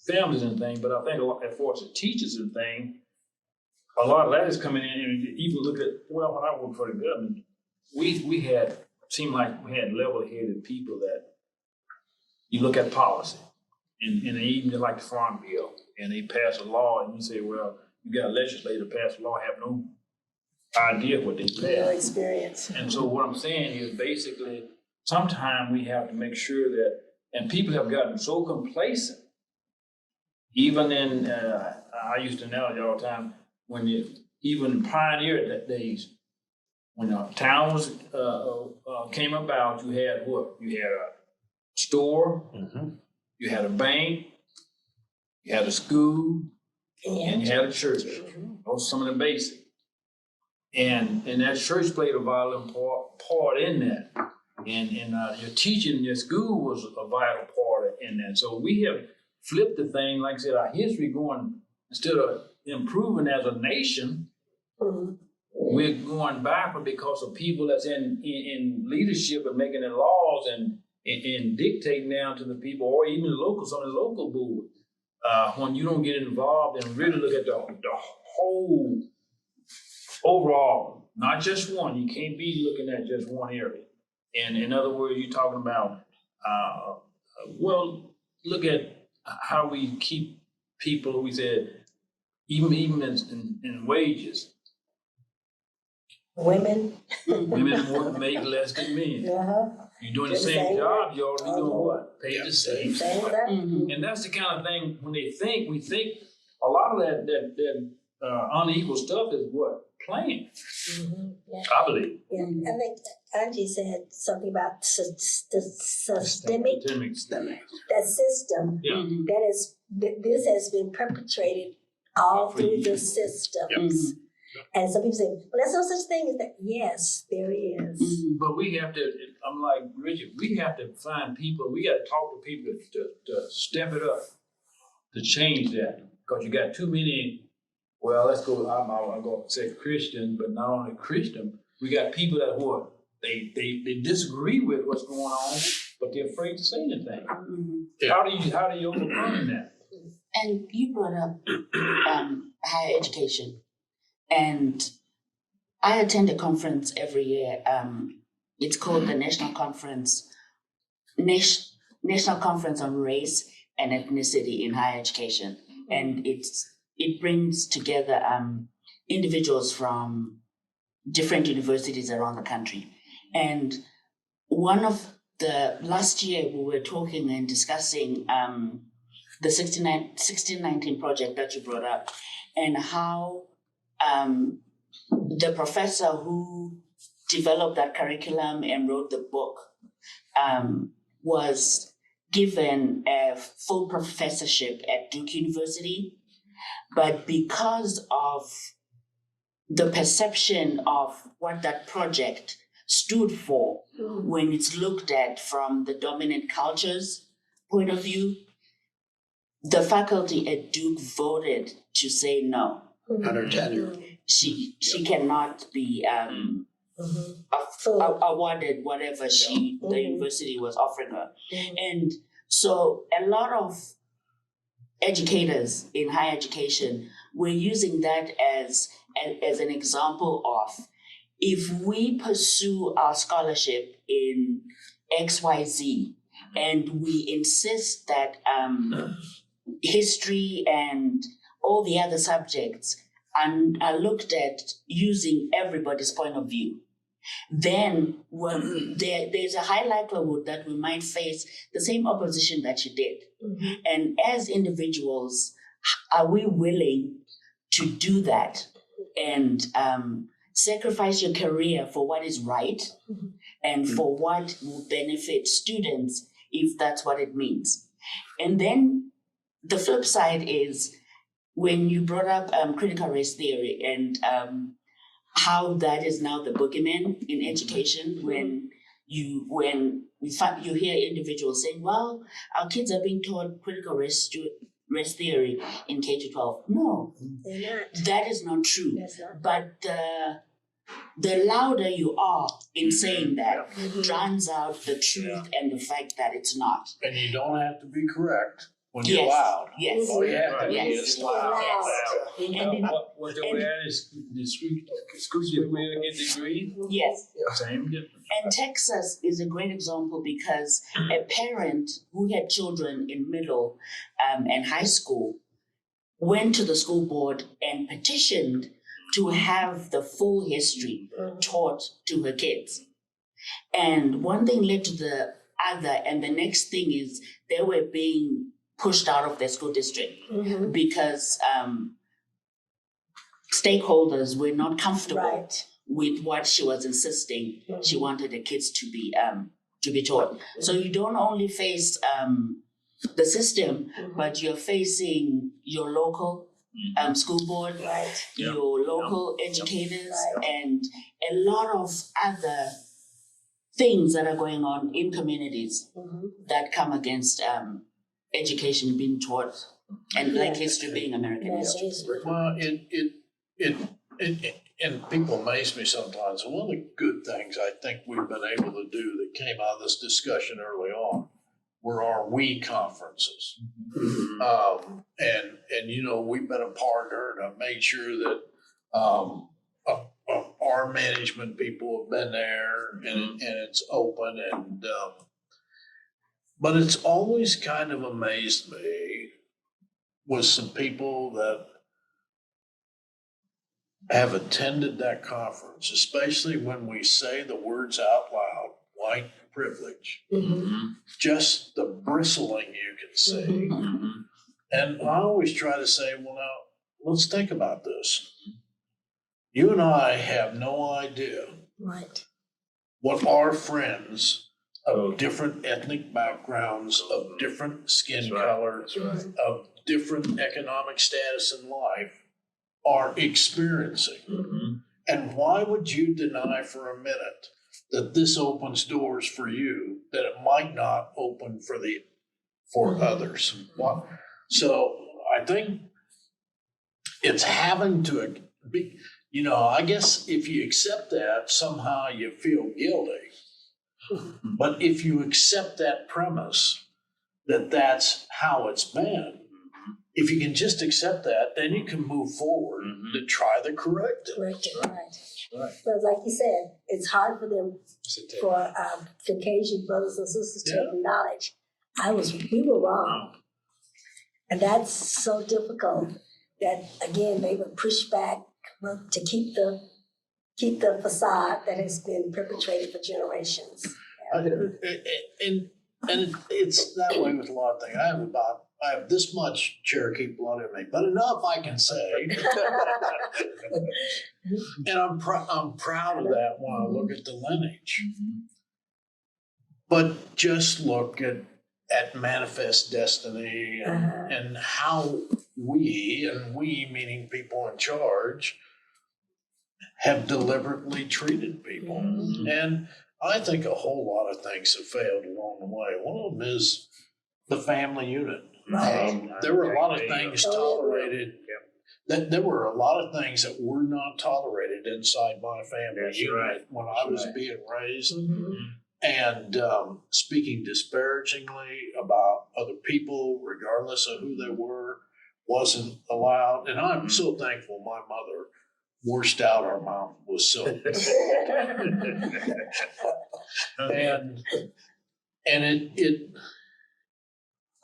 families and things. But I think as far as the teachers and things, a lot of that is coming in. And even look at, well, when I worked for the government, we had, seemed like we had level-headed people that you look at policy, and they even like the Farm Bill, and they pass a law, and you say, well, you got a legislator pass a law, have no idea what they No passed. experience. And so what I'm saying is basically, sometimes we have to make sure that, and people have gotten so complacent, even in, I used to analogy all the time, when even pioneer days, when towns came about, you had what? You had a store, you had a bank, you had a school, and you had a church. Those are some of the basics. And that church played a vital part in that. And your teaching in your school was a vital part in that. So we have flipped the thing, like I said, our history going, instead of improving as a nation, we're going backward because of people that's in leadership and making the laws and dictating down to the people, or even the locals on the local board. When you don't get involved and really look at the whole overall, not just one. You can't be looking at just one area. And in other words, you're talking about, well, look at how we keep people, we said, even in wages. Women. Women make less than men. You're doing the same job, you ought to be doing what? Paid the same. Same with that. And that's the kind of thing, when we think a lot of that unequal stuff is what? Playing. Yeah. I believe. Yeah. I think Angie said something about the systemic, that system, Yeah. this has been perpetrated all through the systems. And some people say, well, there's no such thing as that. Yes, there is. But we have to, I'm like Richard, we have to find people, we got to talk to people to step it up, to change that. Because you got too many, well, let's go, I'm going to say Christian, but not only Christian, we got people that what? They disagree with what's going on, but they're afraid to say anything. How do you overcome that? And you brought up higher education. And I attend a conference every year. It's called the National Conference on Race and Ethnicity in Higher Education, and it brings together individuals from different universities around the country. And one of the last year we were talking and discussing the 1619 project that you brought up, and how the professor who developed that curriculum and wrote the book was given a full professorship at Duke University, but because of the perception of what that project stood for, when it's looked at from the dominant culture's point of view, the faculty at Duke voted to say no. Under tenure. She cannot be awarded whatever the university was offering her. And so a lot of educators in higher education were using that as an example of, if we pursue our scholarship in XYZ and we insist that history and all the other subjects are looked at using everybody's point of view, then there's a high likelihood that we might face the same opposition that you did. And as individuals, are we willing to do that and sacrifice your career for what is right and for what will benefit students, if that's what it means? And then the flip side is, when you brought up critical race theory and how that is now the boogeyman in education, when you hear individuals saying, well, our kids are being taught critical race theory in K-12. No, They're not. that is not true. That's not. But the louder you are in saying that drowns out the truth and the fact that it's not. And you don't have to be correct when you're Yes. loud. Yes. All you have to be Yes. is loud. Yes. And What they were at is the exclusive will get degree. yes. Same difference. And Texas is a great example, because a parent who had children in middle and high school went to the school board and petitioned to have the full history taught to her kids. And one thing led to the other, and the next thing is they were being pushed out of their school district because stakeholders were not comfortable with what she was insisting. She wanted the kids to be taught. So you don't only face the system, but you're facing your local school board, your local educators, and a lot of other things that are going on in communities that come against education being taught and Black history being American history. Well, and people amaze me sometimes. One of the good things I think we've been able to do that came out of this discussion early on were our we conferences. And you know, we've been a partner, and I've made sure that our management people have been there, and it's open. And but it's always kind of amazed me with some people that have attended that conference, especially when we say the words out loud, white privilege, just the bristling you can see. And I always try to say, well, now, let's think about this. You and I have no idea what our friends of different ethnic backgrounds, of different skin colors, of different economic status in life are experiencing. And why would you deny for a minute that this opens doors for you that it might not open for others? So I think it's having to be, you know, I guess if you accept that, somehow you feel guilty. But if you accept that premise that that's how it's been, if you can just accept that, then you can move forward to try the corrective. Corrective, right. Right. But like you said, it's hard for them, for Caucasian brothers and sisters to acknowledge we were wrong. And that's so difficult that, again, they would push back to keep the facade that has been perpetrated for generations. And it's that way with a lot of things. I have this much Cherokee blood in me, but enough I can say. And I'm proud of that when I look at the lineage. But just look at manifest destiny and how we meaning people in charge, have deliberately treated people. And I think a whole lot of things have failed along the way. One of them is the family unit. There were a lot of things tolerated. There were a lot of things that were not tolerated inside my family unit when I was being raised. And speaking disparagingly about other people, regardless of who they were, wasn't allowed. And I'm so thankful my mother worst out our mouth was so.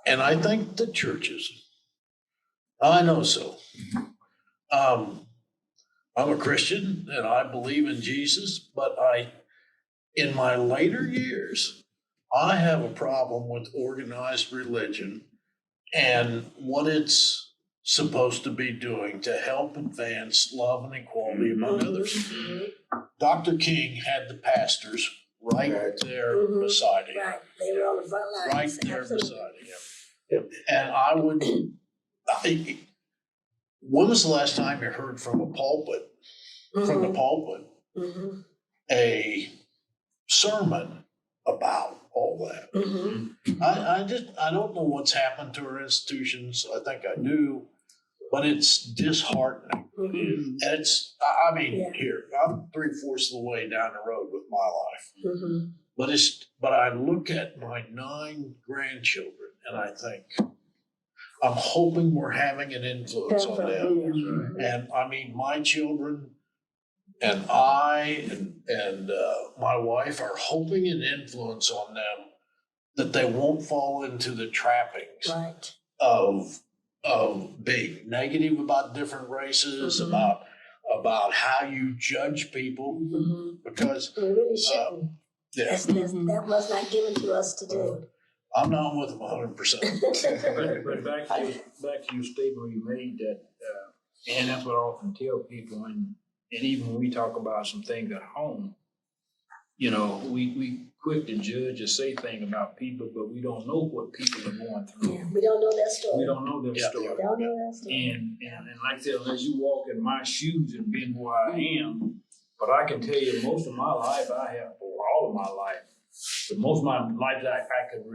And I think the churches, I know so. I'm a Christian and I believe in Jesus, but in my later years, I have a problem with organized religion and what it's supposed to be doing to help advance love and equality among others. Dr. King had the pastors right there beside him. Right, they were on the front lines. Right there beside him. And when was the last time you heard from a pulpit, from the pulpit, a sermon about all that? I don't know what's happened to our institutions. I think I do, but it's disheartening. And here, I'm 3/4 of the way down the road with my life. But I look at my 9 grandchildren and I think, I'm hoping we're having an influence on them. And I mean, my children and I and my wife are hoping an influence on them that they won't fall into the trappings of being negative about different races, about how you judge people, because we really shouldn't. That was not given to us to do. I'm not with them 100%. But back to your statement you made that, and that's what I often tell people, and even when we talk about some things at home, we quick to judge or say things about people, but we don't know what people are going through. Yeah, we don't know their story. We don't know their story. We don't know their story. And like I said, unless you walk in my shoes and been where I am, but I can tell you most of my life all of my life, but most of my life that I could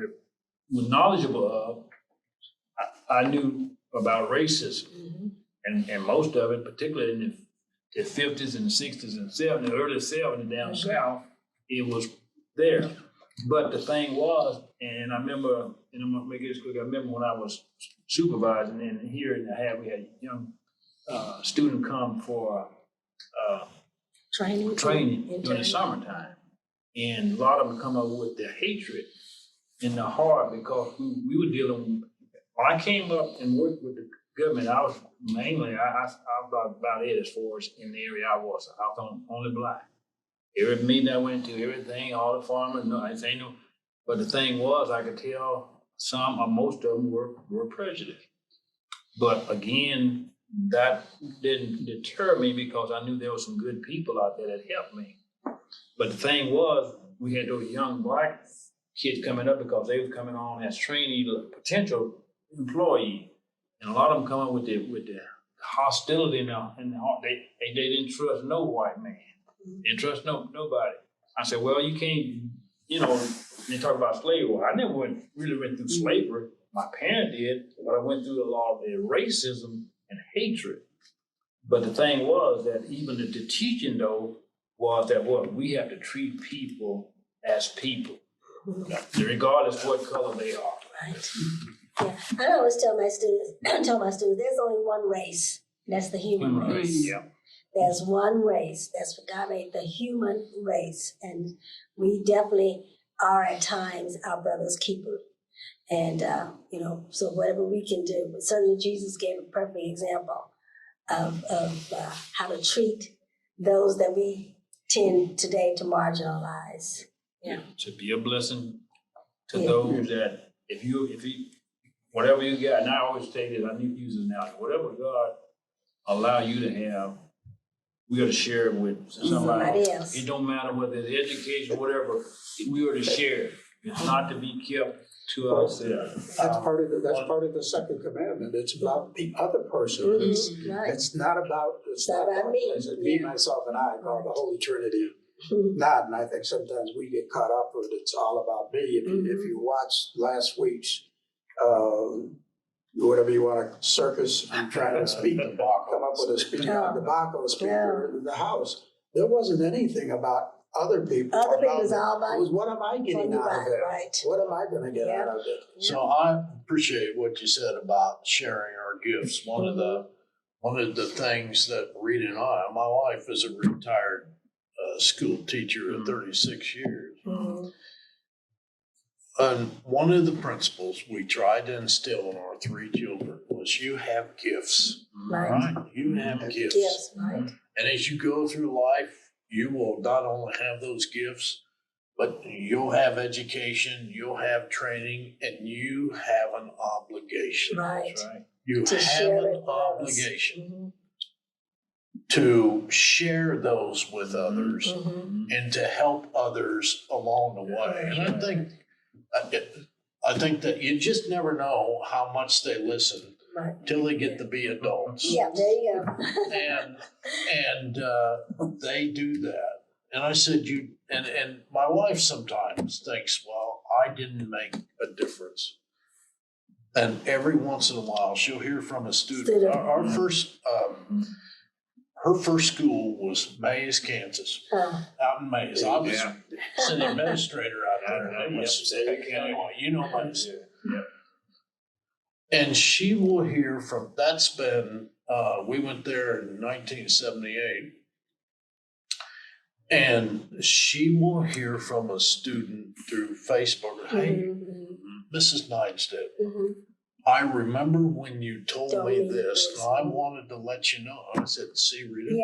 was knowledgeable of, I knew about racism, and most of it, particularly in the 50s and the 60s and 70s, early 70s down south, it was there. But the thing was, and I remember, and I'm gonna make this quick, I remember when I was supervising, and here we had a young student come for training during the summertime. And a lot of them come up with their hatred in the heart because we were dealing. When I came up and worked with the government, I was mainly I was about it as far as in the area I was. I was only black. Every meeting I went to, everything, all the farmers, no, I say no. But the thing was, I could tell some or most of them were prejudiced. But again, that didn't deter me because I knew there were some good people out there that helped me. But the thing was, we had those young black kids coming up because they were coming on as trainees, potential employees, and a lot of them come up with the hostility in the heart. They didn't trust no white man. They didn't trust nobody. I said, well, you can't, they talk about slavery. I never really went through slavery. My parents did, but I went through a lot of the racism and hatred. But the thing was that even the teaching, though, was that we have to treat people as people, regardless what color they are. Right. Yeah, I always tell my students, there's only one race. That's the human Human race. race, yeah. There's one race. That's what God made, the human race. And we definitely are at times our brother's keeper. And, so whatever we can do, but certainly Jesus gave a perfect example of how to treat those that we tend today to marginalize. Yeah. To be a blessing to Yeah. those that if you whatever you got, and I always say this, I need to use this now. Whatever God allow you to have, we got to share it with somebody. Somebody else. It don't matter whether it's education, whatever. We got to share it. It's not to be kept to ourselves. That's part of the second commandment. It's about the other person. Mhm, right. It's not about me. It's me, myself, and I, called the Holy Trinity. Not, and I think sometimes we get caught up with it's all about me. If you watch last week's whatever you want, a circus, I'm trying to speak, come up with a speech, debacle speaker in the House. There wasn't anything about other people. Other people's all about It was, what am I getting out of it? Right. What am I going to get out of it? So I appreciate what you said about sharing our gifts. One of the things that Rita and my wife is a retired school teacher of 36 years. And one of the principles we tried to instill in our three children was you have gifts, right? You have gifts. Yes, right. And as you go through life, you will not only have those gifts, but you'll have education, you'll have training, and you have an obligation. Right. That's right. You To have share it an with obligation to share those with others and to help others along the way. And I think that you just never know how much they listen till they get to be adults. Yeah, there you go. and they do that. And I said, and my wife sometimes thinks, well, I didn't make a difference. And every once in a while, she'll hear from a student. Our first, her first school was Mays, Kansas, out in Mays. I was city administrator out there. Anyway, you know Mays. And she will hear from, that's been, we went there in 1978. And she will hear from a student through Facebook, hey, Mrs. Nienstedt, I remember when you told me this, and I wanted to let you know. I said, see, Rita,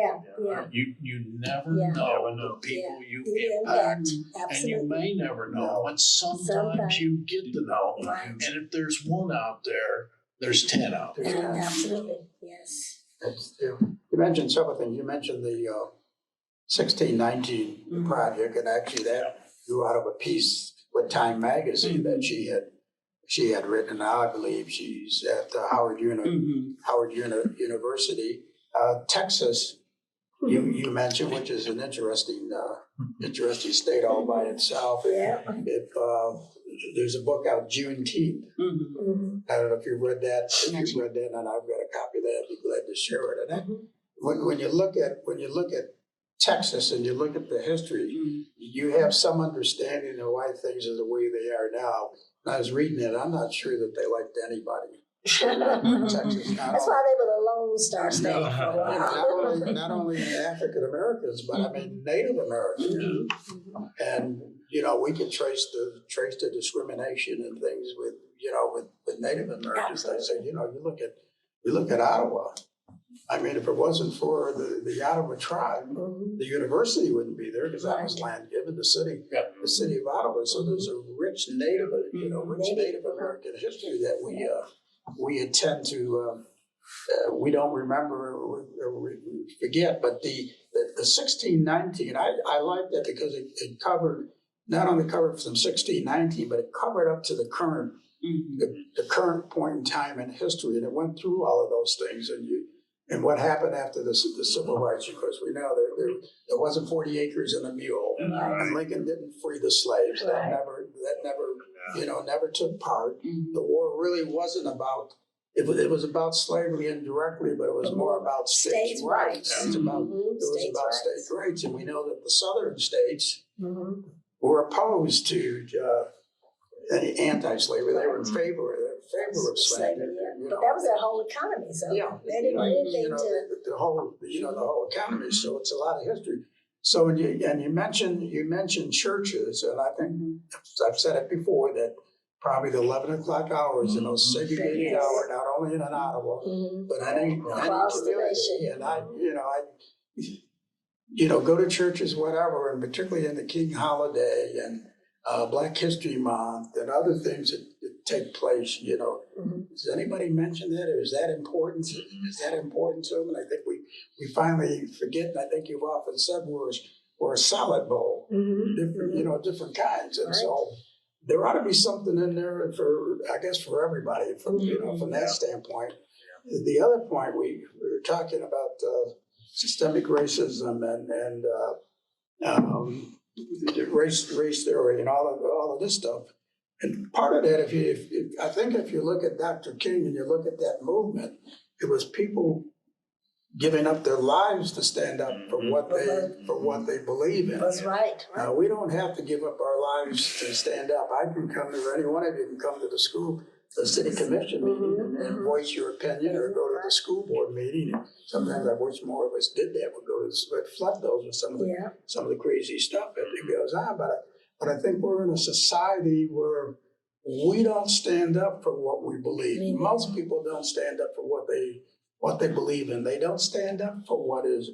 you never know the people you impact, and you may never know, but sometimes you get to know. And if there's one out there, there's 10 out there. Absolutely, yes. You mentioned several things. You mentioned the 1619 project, and actually that grew out of a piece with Time Magazine that she had written. Now I believe she's at Howard University, Texas. You mentioned, which is an interesting state all by itself. There's a book out, Juneteenth. I don't know if you've read that. If you've read that, and I've got a copy of that. I'd be glad to share it. And when you look at Texas and you look at the history, you have some understanding of why things are the way they are now. When I was reading it, I'm not sure that they liked anybody. Texas, that's why they were the Lone Star State for a while. Not only African Americans, but I mean Native Americans, and we can trace the discrimination and things with Native Americans. They say, you look at Ottawa. I mean, if it wasn't for the Ottawa tribe, the university wouldn't be there because that was land given the city of Ottawa. So there's a rich Native American history that we intend to we don't remember or we forget. But the 1619, I like that because it covered not only covered from 1619, but it covered up to the current the current point in time in history, and it went through all of those things and what happened after the civil rights. Of course, we know there wasn't 40 acres and a mule, and Lincoln didn't free the slaves. That never took part. The war really wasn't about. It was about slavery indirectly, but it was more about states' rights. It was about states' rights, and we know that the southern states were opposed to any anti-slavery. They were in favor of slavery. Yeah. But that was their whole economy, so Yeah. they didn't want anything You know, to. the whole economy. So it's a lot of history. So when you mentioned churches, and I think I've said it before that probably the 11 o'clock hours, the most segregated Yes. hour, not only in Ottawa, but any Across the community. nation. And I go to churches, whatever, and particularly in the King holiday and Black History Month and other things that take place. Does anybody mention that, or is that important? Is that important to them? And I think we finally forget. And I think you've often said we're a salad bowl, different kinds, and so there ought to be something in there for everybody from that standpoint. The other point we were talking about systemic racism and race theory and all of this stuff. And part of that, if you look at Dr. King and you look at that movement, it was people giving up their lives to stand up for what they believe in. That's right. Now, we don't have to give up our lives to stand up. I can come to, or any one of you can come to the city commission meeting and voice your opinion, or go to the school board meeting. And sometimes I wish more of us did that. Would go to reflect those with some of the crazy stuff that goes on. But I think we're in a society where we don't stand up for what we believe. Most people don't stand up for what they believe in. They don't stand up for what is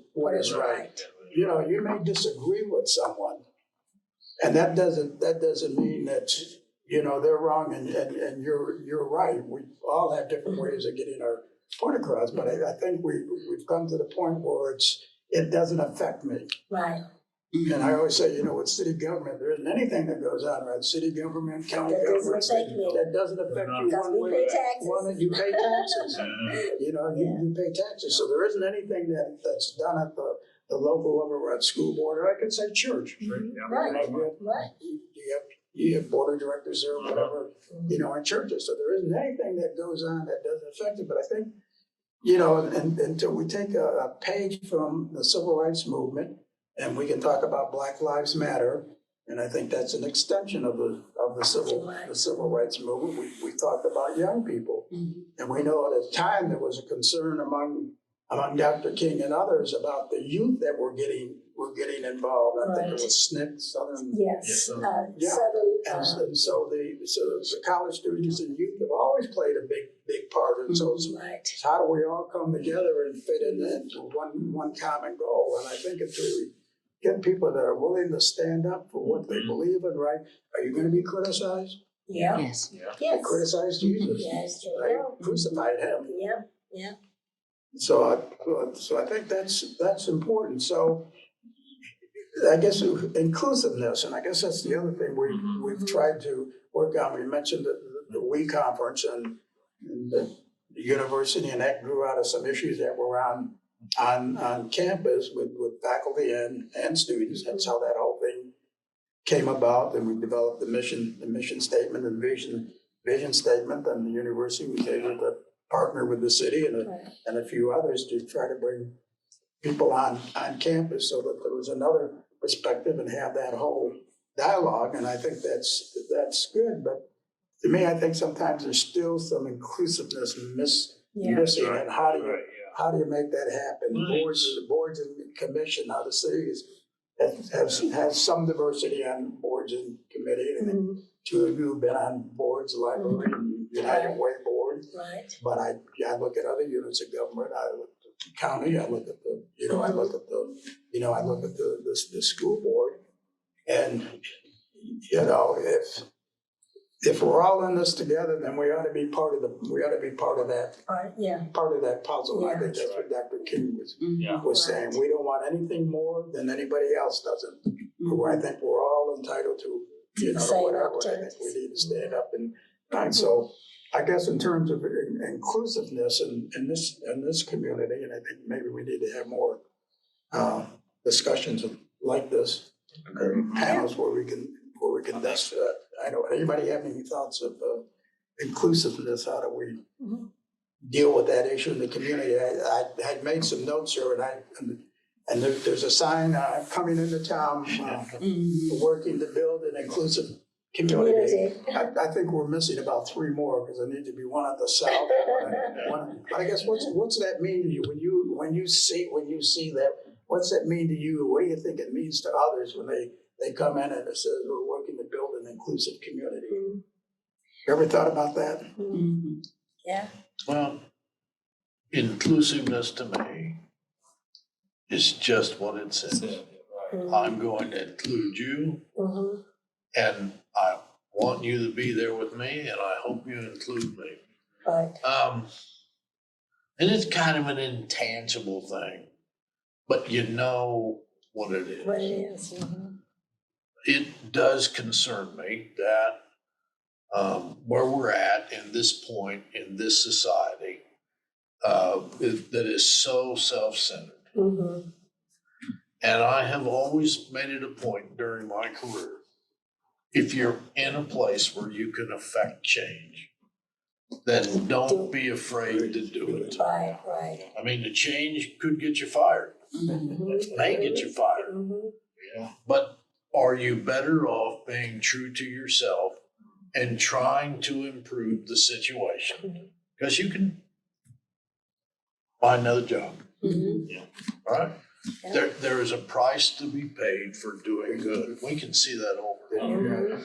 right. You may disagree with someone, and that doesn't mean that they're wrong and you're right. We all have different ways of getting our point across, but I think we've come to the point where it doesn't affect me. Right. And I always say, with city government, there isn't anything that goes on, right? City government, county government, that doesn't affect you Because one we way. pay taxes. You pay taxes. You pay taxes. So there isn't anything that's done at the local level, or at school board, or I could say church. Right. You have board of directors there, or whatever, in churches. So there isn't anything that goes on that doesn't affect it. But I think, until we take a page from the civil rights movement, and we can talk about Black Lives Matter, and I think that's an extension of the civil rights movement. We talked about young people, and we know at the time there was a concern among Dr. King and others about the youth that were getting involved. I think it was SNCC, Southern. Yes. Southern. And so the college students and youth have always played a big part. And so it's how do we all come together and fit into one common goal? And I think until we get people that are willing to stand up for what they believe in, right? Are you going to be criticized? Yeah. Yes. They criticized Jesus. Yes. Right? Crucified him. Yeah. So I think that's important. So I guess inclusiveness, and I guess that's the other thing we've tried to work on. We mentioned the WE conference and the university, and that grew out of some issues that were on campus with faculty and students. That's how that whole thing came about. And we developed the mission statement and vision statement, and the university was able to partner with the city and a few others to try to bring people on campus so that there was another perspective and have that whole dialogue. And I think that's good. But to me, I think sometimes there's still some inclusiveness missing. And how do you make that happen? Boards and commission. Now the city has some diversity on boards and committee. And two of you have been on boards, library and United Way board. Right. But I look at other units of government. I look at the county. I look at the school board. And if we're all in this together, then we ought to be part of that. Part of that puzzle. Yeah. I think that's what Dr. King was saying. We don't want anything more than anybody else doesn't. I think we're all entitled to whatever. I think we need to stand up and so I guess in terms of inclusiveness in this community, and I think maybe we need to have more discussions like this, panels where we can discuss. I know. Anybody have any thoughts of inclusiveness? How do we deal with that issue in the community? I had made some notes here, and there's a sign coming into town working to build an inclusive community. I think we're missing about 3 more because there need to be one at the south. But I guess what's that mean to you when you see that? What's that mean to you? What do you think it means to others when they come in and it says we're working to build an inclusive community? Mm-hmm. You ever thought about that? Mm-hmm. Yeah. Well, inclusiveness to me is just what it says. Mm-hmm. I'm going to include you, Mm-hmm. and I want you to be there with me, and I hope you include me. Right. And it's kind of an intangible thing, but you know what it is. What it is. Mm-hmm. It does concern me that where we're at in this point in this society that is so self-centered. Mm-hmm. And I have always made it a point during my career, if you're in a place where you can affect change, then don't be afraid to do it. Right, right. I mean, the change could get you fired. Mm-hmm. It may get you fired. Mm-hmm. But are you better off being true to yourself and trying to improve the situation? Because you can find another job, Mm-hmm. right? Yeah. There is a price to be paid for doing good. We can see that over there. Mm-hmm.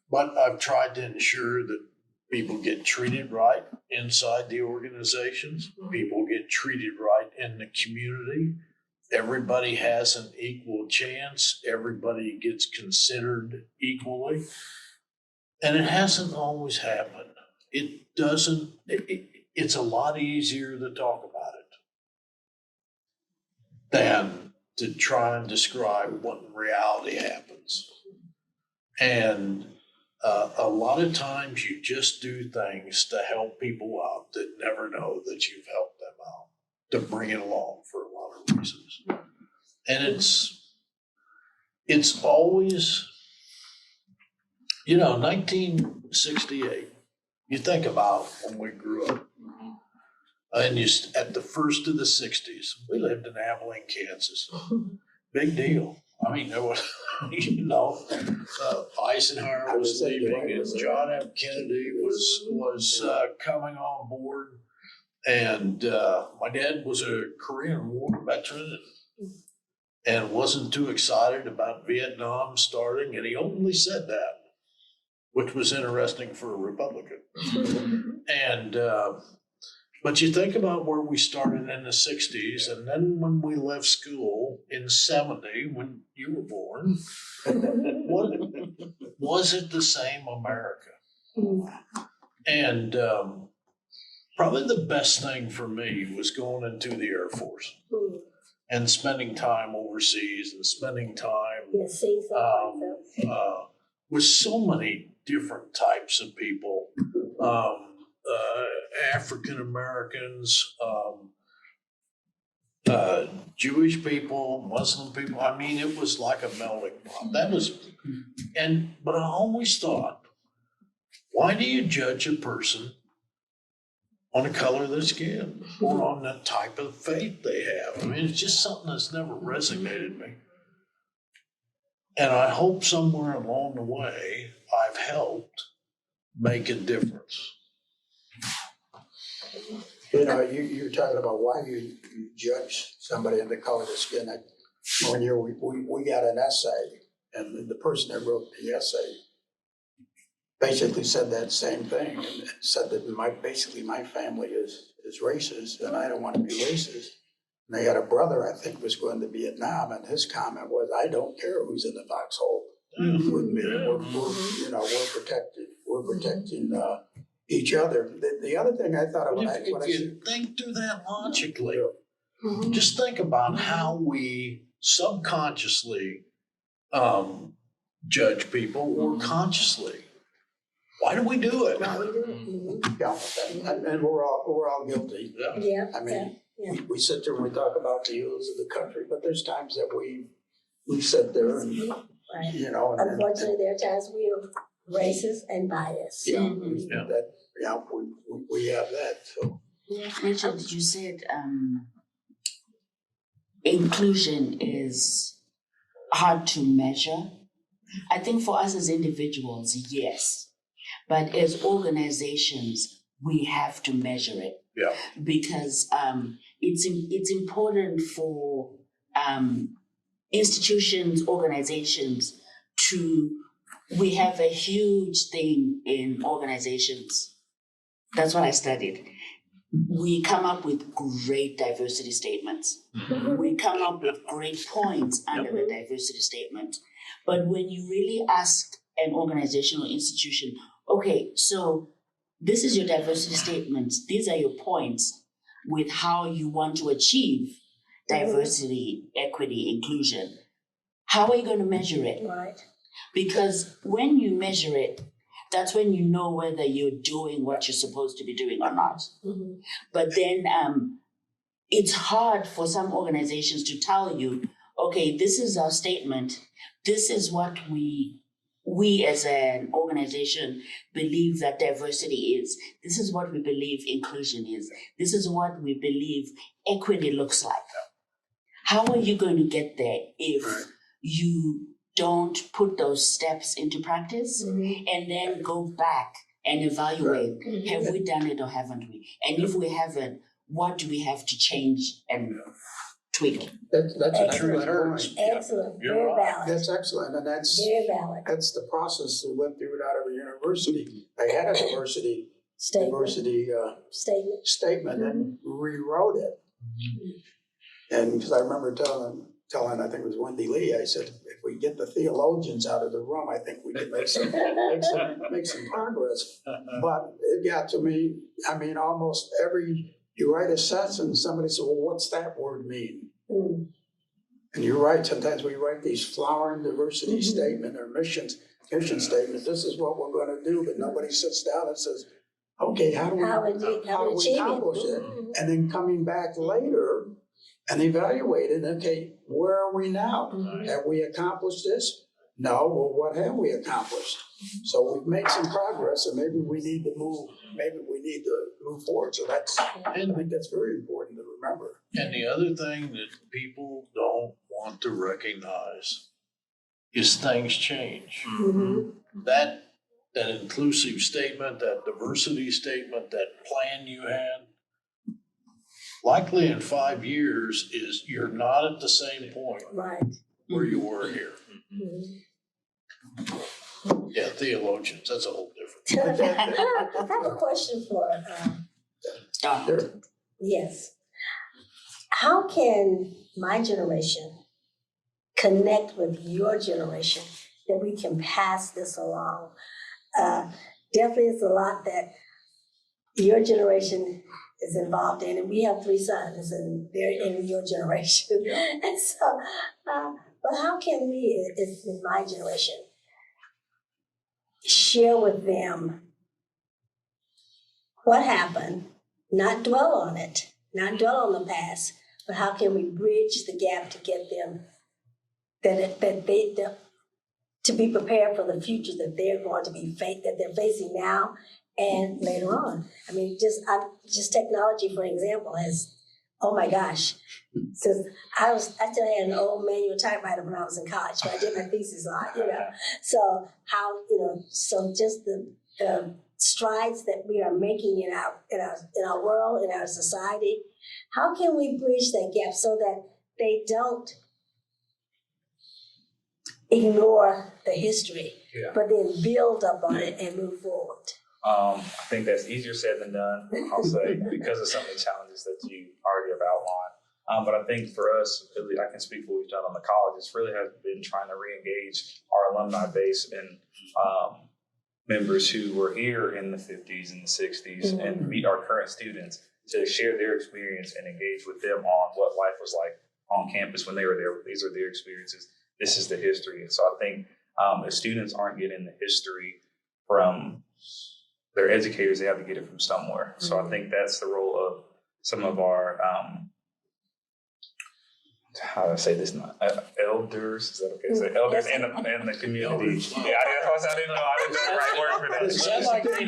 But I've tried to ensure that people get treated right inside the organizations. People get treated right in the community. Everybody has an equal chance. Everybody gets considered equally. And it hasn't always happened. It doesn't, it's a lot easier to talk about it than to try and describe what in reality happens. And a lot of times you just do things to help people out that never know that you've helped them out, to bring it along for a lot of reasons. And it's always, 1968, you think about when we grew up, and at the first of the 60s, we lived in Abilene, Kansas. Big deal. I mean, there was, Eisenhower was leaving, and John F. Kennedy was coming on board, and my dad was a Korean War veteran and wasn't too excited about Vietnam starting, and he openly said that, which was interesting for a Republican. And but you think about where we started in the 60s, and then when we left school in 70, when you were born, was it the same America? And probably the best thing for me was going into the Air Force and spending time overseas and spending time with so many different types of people. African Americans, Jewish people, Muslim people. I mean, it was like a melting pot. But I always thought, why do you judge a person on the color of their skin or on the type of faith they have? I mean, it's just something that's never resonated with me. And I hope somewhere along the way, I've helped make a difference. You're talking about why you judge somebody on the color of the skin. One year we got an essay, and the person that wrote the essay basically said that same thing, and said that my family is racist, and I don't want to be racist. And they had a brother, I think, was going to Vietnam, and his comment was, "I don't care who's in the foxhole with me. We're protected. We're protecting each other." The other thing I thought about, if you think through that logically, just think about how we subconsciously judge people or consciously. Why do we do it? Yeah, and we're all guilty. Yeah. I mean, we sit there and we talk about the ills of the country, but there's times that we sit there and Unfortunately, there are times we are racist and biased. we have that. So Richard, you said inclusion is hard to measure. I think for us as individuals, yes. But as organizations, we have to measure it. Yeah. Because it's important for institutions, organizations we have a huge thing in organizations. That's what I studied. We come up with great diversity statements. We come up with great points under the diversity statement. But when you really ask an organization or institution, okay, so this is your diversity statement, these are your points with how you want to achieve diversity, equity, inclusion. How are you going to measure it? Right. Because when you measure it, that's when you know whether you're doing what you're supposed to be doing or not. Mm-hmm. But then it's hard for some organizations to tell you, okay, this is our statement. This is what we as an organization believe that diversity is. This is what we believe inclusion is. This is what we believe equity looks like. How are you going to get there if you don't put those steps into practice and then go back and evaluate, have we done it or haven't we? And if we haven't, what do we have to change and tweak? That's an Excellent. excellent point. Excellent. You're Very right. valid. That's excellent, and that's Valid. the process that went through it out of a university. They had a diversity Statement. statement and rewrote it. And because I remember telling, I think it was Wendy Lee, I said, if we get the theologians out of the room, I think we can make some progress. But it got to me, I mean, almost you write a sentence, somebody said, well, what's that word mean? Mm. And you're right, sometimes we write these flowering diversity statement or mission statement. This is what we're going to do, but nobody sits down and says, okay, how do we accomplish it? And then coming back later and evaluate it, okay, where are we now? Have we accomplished this? No, well, what have we accomplished? So we've made some progress, and maybe we need to move forward. So I think that's very important to remember. And the other thing that people don't want to recognize is things change. That inclusive statement, that diversity statement, that plan you had, likely in 5 years you're not at the same point where you were here. Yeah, theologians, that's a whole different. I have a question for yes. How can my generation connect with your generation that we can pass this along? Definitely it's a lot that your generation is involved in, and we have 3 sons and they're in your generation. And so, but how can we, in my generation, share with them what happened, not dwell on it, not dwell on the past, but how can we bridge the gap to get them to be prepared for the future that they're going to be that they're facing now and later on. I mean, just technology, for example, has, oh my gosh, since I still had an old manual typewriter when I was in college, but I did my thesis on, So so just the strides that we are making in our world, in our society, how can we bridge that gap so that they don't ignore the history, but then build up on it and move forward? I think that's easier said than done, I'll say, because of some of the challenges that you already have outlined. But I think for us, really, I can speak for what we've done on the colleges, really has been trying to re-engage our alumni base and members who were here in the 50s and the 60s and meet our current students to share their experience and engage with them on what life was like on campus when they were there. These are their experiences. This is the history. And so I think if students aren't getting the history from their educators, they have to get it from somewhere. So I think that's the role of some of our, how do I say this now? Elders, is that okay? So elders in the community. Yeah, I didn't know the right word for that. It sounds like That's a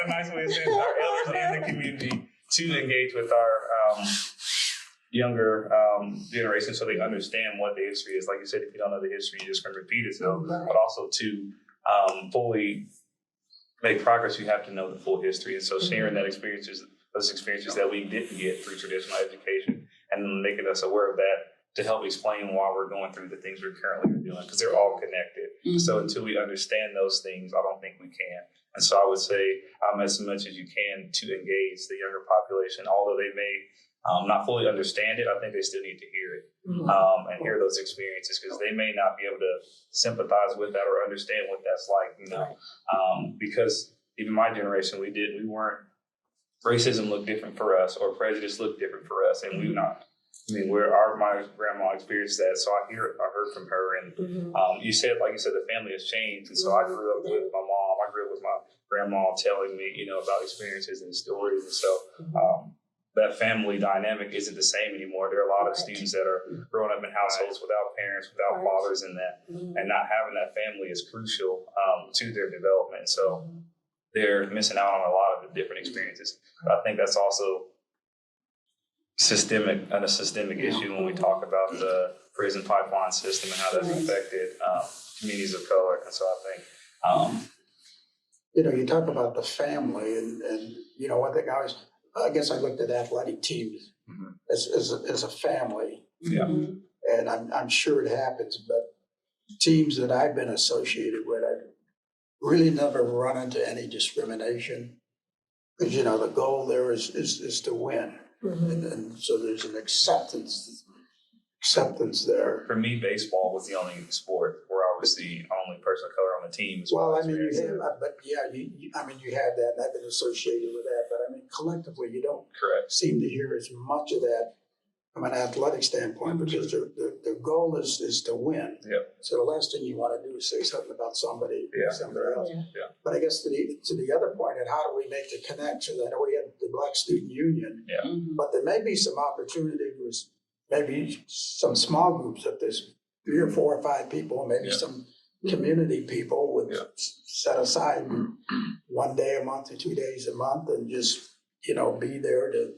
nice way to say it. Our elders in the community to engage with our younger generation so they understand what the history is. Like you said, if you don't know the history, you're just going to repeat itself. Right. But also to fully make progress, you have to know the full history. And so sharing those experiences that we didn't get through traditional education and making us aware of that to help explain why we're going through the things we're currently doing, because they're all connected. So until we understand those things, I don't think we can. And so I would say as much as you can to engage the younger population, although they may not fully understand it, I think they still need to hear it and hear those experiences, because they may not be able to sympathize with that or understand what that's like, because even my generation, we weren't, racism looked different for us or prejudice looked different for us, and my grandma experienced that, so I heard from her, and you said the family has changed, and so I grew up with my mom, I grew up with my grandma telling me, about experiences and stories, and so that family dynamic isn't the same anymore. There are a lot of students that are growing up in households without parents, without fathers, and not having that family is crucial to their development. So they're missing out on a lot of the different experiences. But I think that's also a systemic issue when we talk about the prison pipeline system and how that's affected communities of color. And so I think, you talk about the family, and one thing I guess I looked at athletic teams as a family. Yeah. And I'm sure it happens, but teams that I've been associated with, I really never run into any discrimination, because the goal there is to win, and so there's an acceptance there. For me, baseball was the only sport where I was the only person of color on the team. Well, I mean, you have that, and I've been associated with that, but I mean, collectively, you don't seem to hear as much of that from an athletic standpoint, because their goal is to win. Yep. So the last thing you want to do is say something about somebody else. Yeah. But I guess to the other point, and how do we make the connections? I know we had the Black Student Union, but there may be some opportunity with maybe some small groups, if there's 3 or 4 or 5 people, maybe some community people would set aside 1 day a month or 2 days a month and just be there to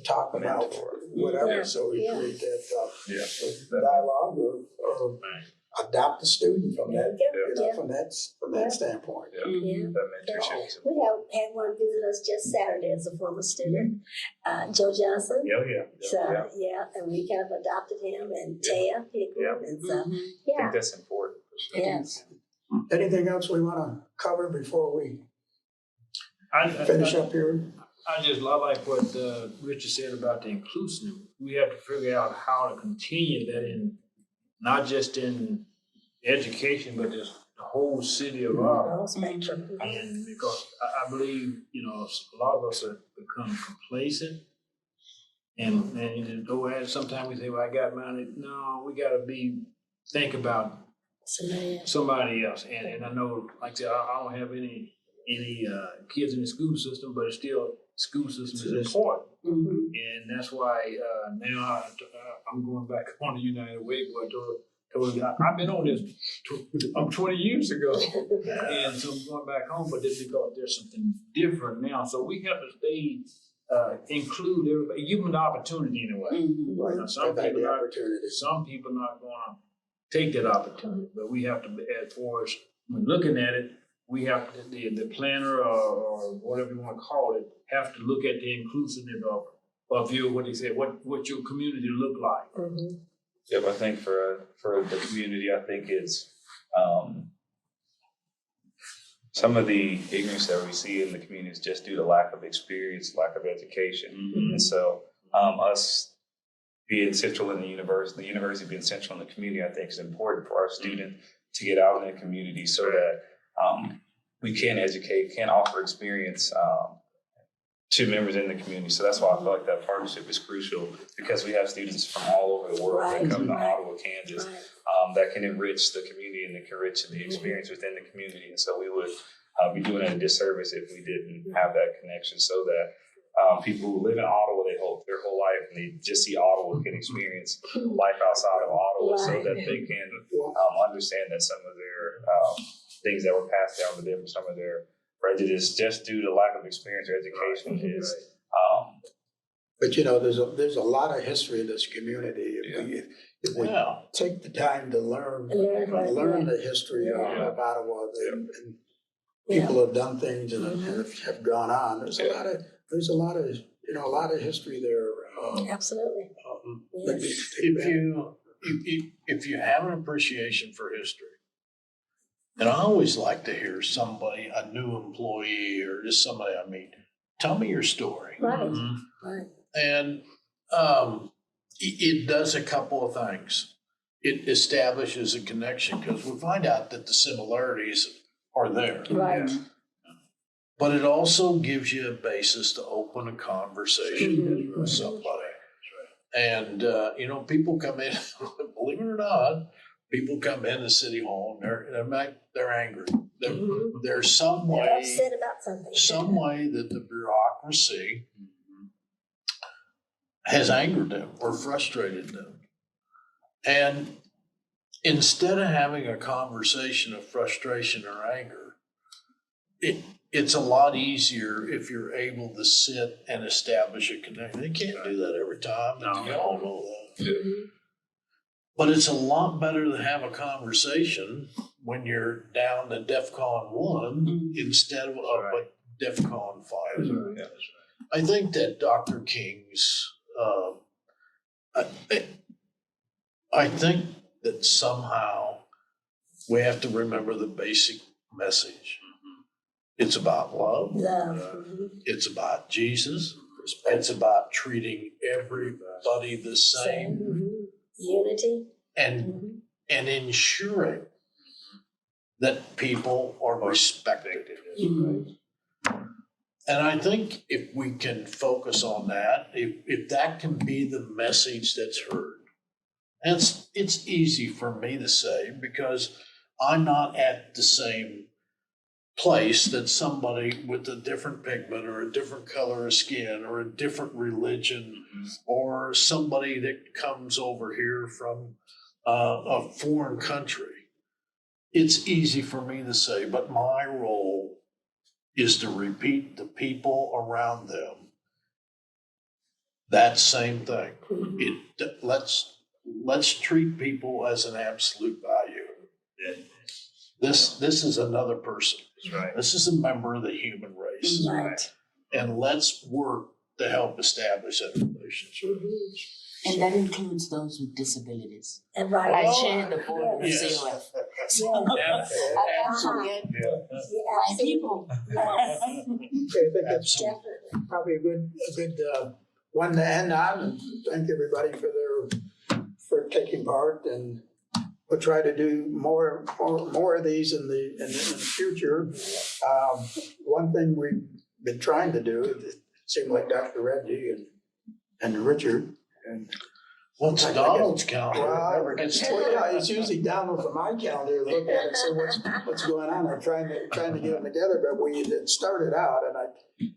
talk about whatever. So we create that dialogue or adopt a student from that from that standpoint. That mentorship. We have had one visit us just Saturday as a former student, Joe Johnson. So and we kind of adopted him, and Taya Hickman, and so I think that's important. For sure. yes. Anything else we want to cover before we finish up here? I like what Richard said about the inclusive. We have to figure out how to continue that in, not just in education, but just the whole city of Ottawa. And because I believe, a lot of us have become complacent. And go ahead, sometimes we say, well, I got mine. No, we got to think about somebody else. And I know, like I said, I don't have any kids in the school system, but it's still, school system is important. And that's why now I'm going back on the United Way, but told I've been on this 20 years ago. And so I'm going back home, but that's because there's something different now. So we have to stay, include everybody, give them the opportunity anyway. Now, some people not going to take that opportunity, but we have to, as far as when looking at it, we have to, the planner or whatever you want to call it, have to look at the inclusiveness of your, what they say, what your community look like. Yep, I think for the community, I think it's some of the ignorance that we see in the community is just due to lack of experience, lack of education. And so us being central in the university being central in the community, I think is important for our students to get out in the community so that we can educate, can offer experience to members in the community. So that's why I feel like that partnership is crucial, because we have students from all over the world that come to Ottawa, Kansas, that can enrich the community and that can enrich the experience within the community. And so we would be doing a disservice if we didn't have that connection, so that people who live in Ottawa, their whole life, and they just see Ottawa, can experience life outside of Ottawa, so that they can understand that some of their things that were passed down to them, some of their prejudice just due to lack of experience or education But you know, there's a lot of history in this community. If we Yeah. take the time to learn the history of Ottawa, and people have done things and have gone on. There's a lot of a lot of history there. Absolutely. that we Yes. take back. If you have an appreciation for history, and I always like to hear somebody, a new employee or just somebody I meet, tell me your story. Right. Mhm. Right. And it does a couple of things. It establishes a connection because we find out that the similarities are there. Right. But it also gives you a basis to open a conversation Mhm. with somebody. And, people come in, believe it or not, people come into City Hall and they're angry. Mhm. There's some They're way, upset about something. that the bureaucracy has angered them or frustrated them. And instead of having a conversation of frustration or anger, it's a lot easier if you're able to sit and establish a connection. They can't do that every time. No. You all know that. Mhm. But it's a lot better to have a conversation when you're down to DEFCON 1 instead of up at DEFCON 5. Yeah. I think that Dr. King's, I think that somehow we have to remember the basic message. It's about love. Love. Mhm. It's about Jesus. It's about treating everybody the same Mhm. Unity. and Mhm. and ensuring that people are respected. Mhm. And I think if we can focus on that, if that can be the message that's heard, and it's easy for me to say because I'm not at the same place that somebody with a different pigment or a different color of skin or a different religion or somebody that comes over here from a foreign country. It's easy for me to say, but my role is to repeat the people around them that same thing. Mhm. Let's treat people as an absolute value. Yeah. This is another person. That's right. This is a member of the human race. Right. And let's work to help establish that relationship. Mhm. And that includes those with disabilities. And right. I share the board with Yes. COF. Yes. Absolutely. Yeah, My absolutely. people. Yes. I think that's Absolutely. Definitely. probably a good one to end on, and thank everybody for taking part, and we'll try to do more of these in the future. One thing we've been trying to do, it seemed like Dr. Reggie and Richard and What's Donald's calendar? Well, It never gets well, yeah, it's usually downloaded from my calendar, look at it, see what's going on. I'm trying to get them together, but it started out, and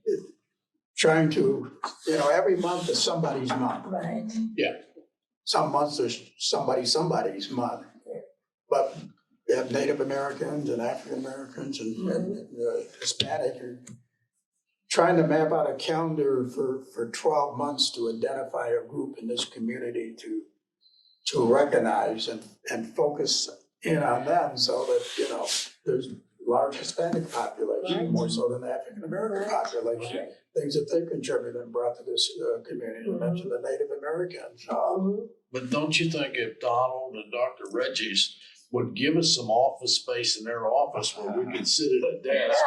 trying to, every month is somebody's month. Right. Some months there's somebody's month. But you have Native Americans and African Americans and Hispanic. And trying to map out a calendar for 12 months to identify a group in this community to recognize and focus in on them so that, there's large Hispanic population, Right. more so than the African American Right. population. Right. Things that they contributed and brought to this community. I mentioned the Native Americans. Mhm. But don't you think if Donald and Dr. Reggie's would give us some office space in their office where we could sit at a desk,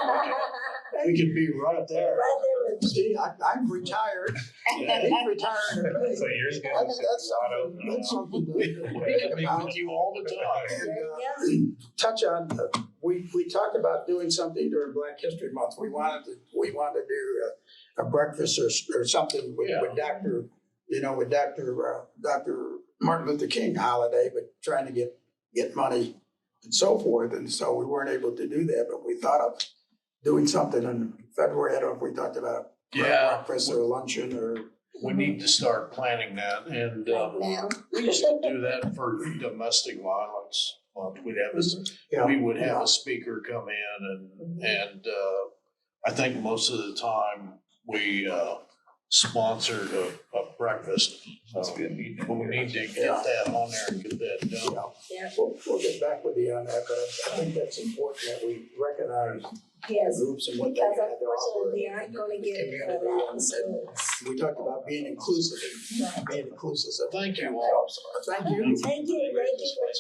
we could be right there. Right there with See, I'm retired. He's retired. So years ago, That's something to We think could be about. with you all the time. And touch on, we talked about doing something during Black History Month. We wanted to do a breakfast or something with Dr. Dr. Martin Luther King holiday, but trying to get money and so forth. And so we weren't able to do that, but we thought of doing something in February. I don't know if we talked about breakfast or luncheon or. We need to start planning that, and right now. we used to do that for domestic violence. We'd have we would have a speaker come in, and I think most of the time we sponsored a breakfast. Must be a meeting. We need to get that on there and get that done. Yeah. We'll get back with you on that, but I think that's important that we recognize Yes, groups and what they because have to offer. unfortunately, they aren't gonna in the get it for a community. lot of And schools. we talked about being inclusive, Right. being inclusive. So Thank you all. Thank you. Thank you, thank you for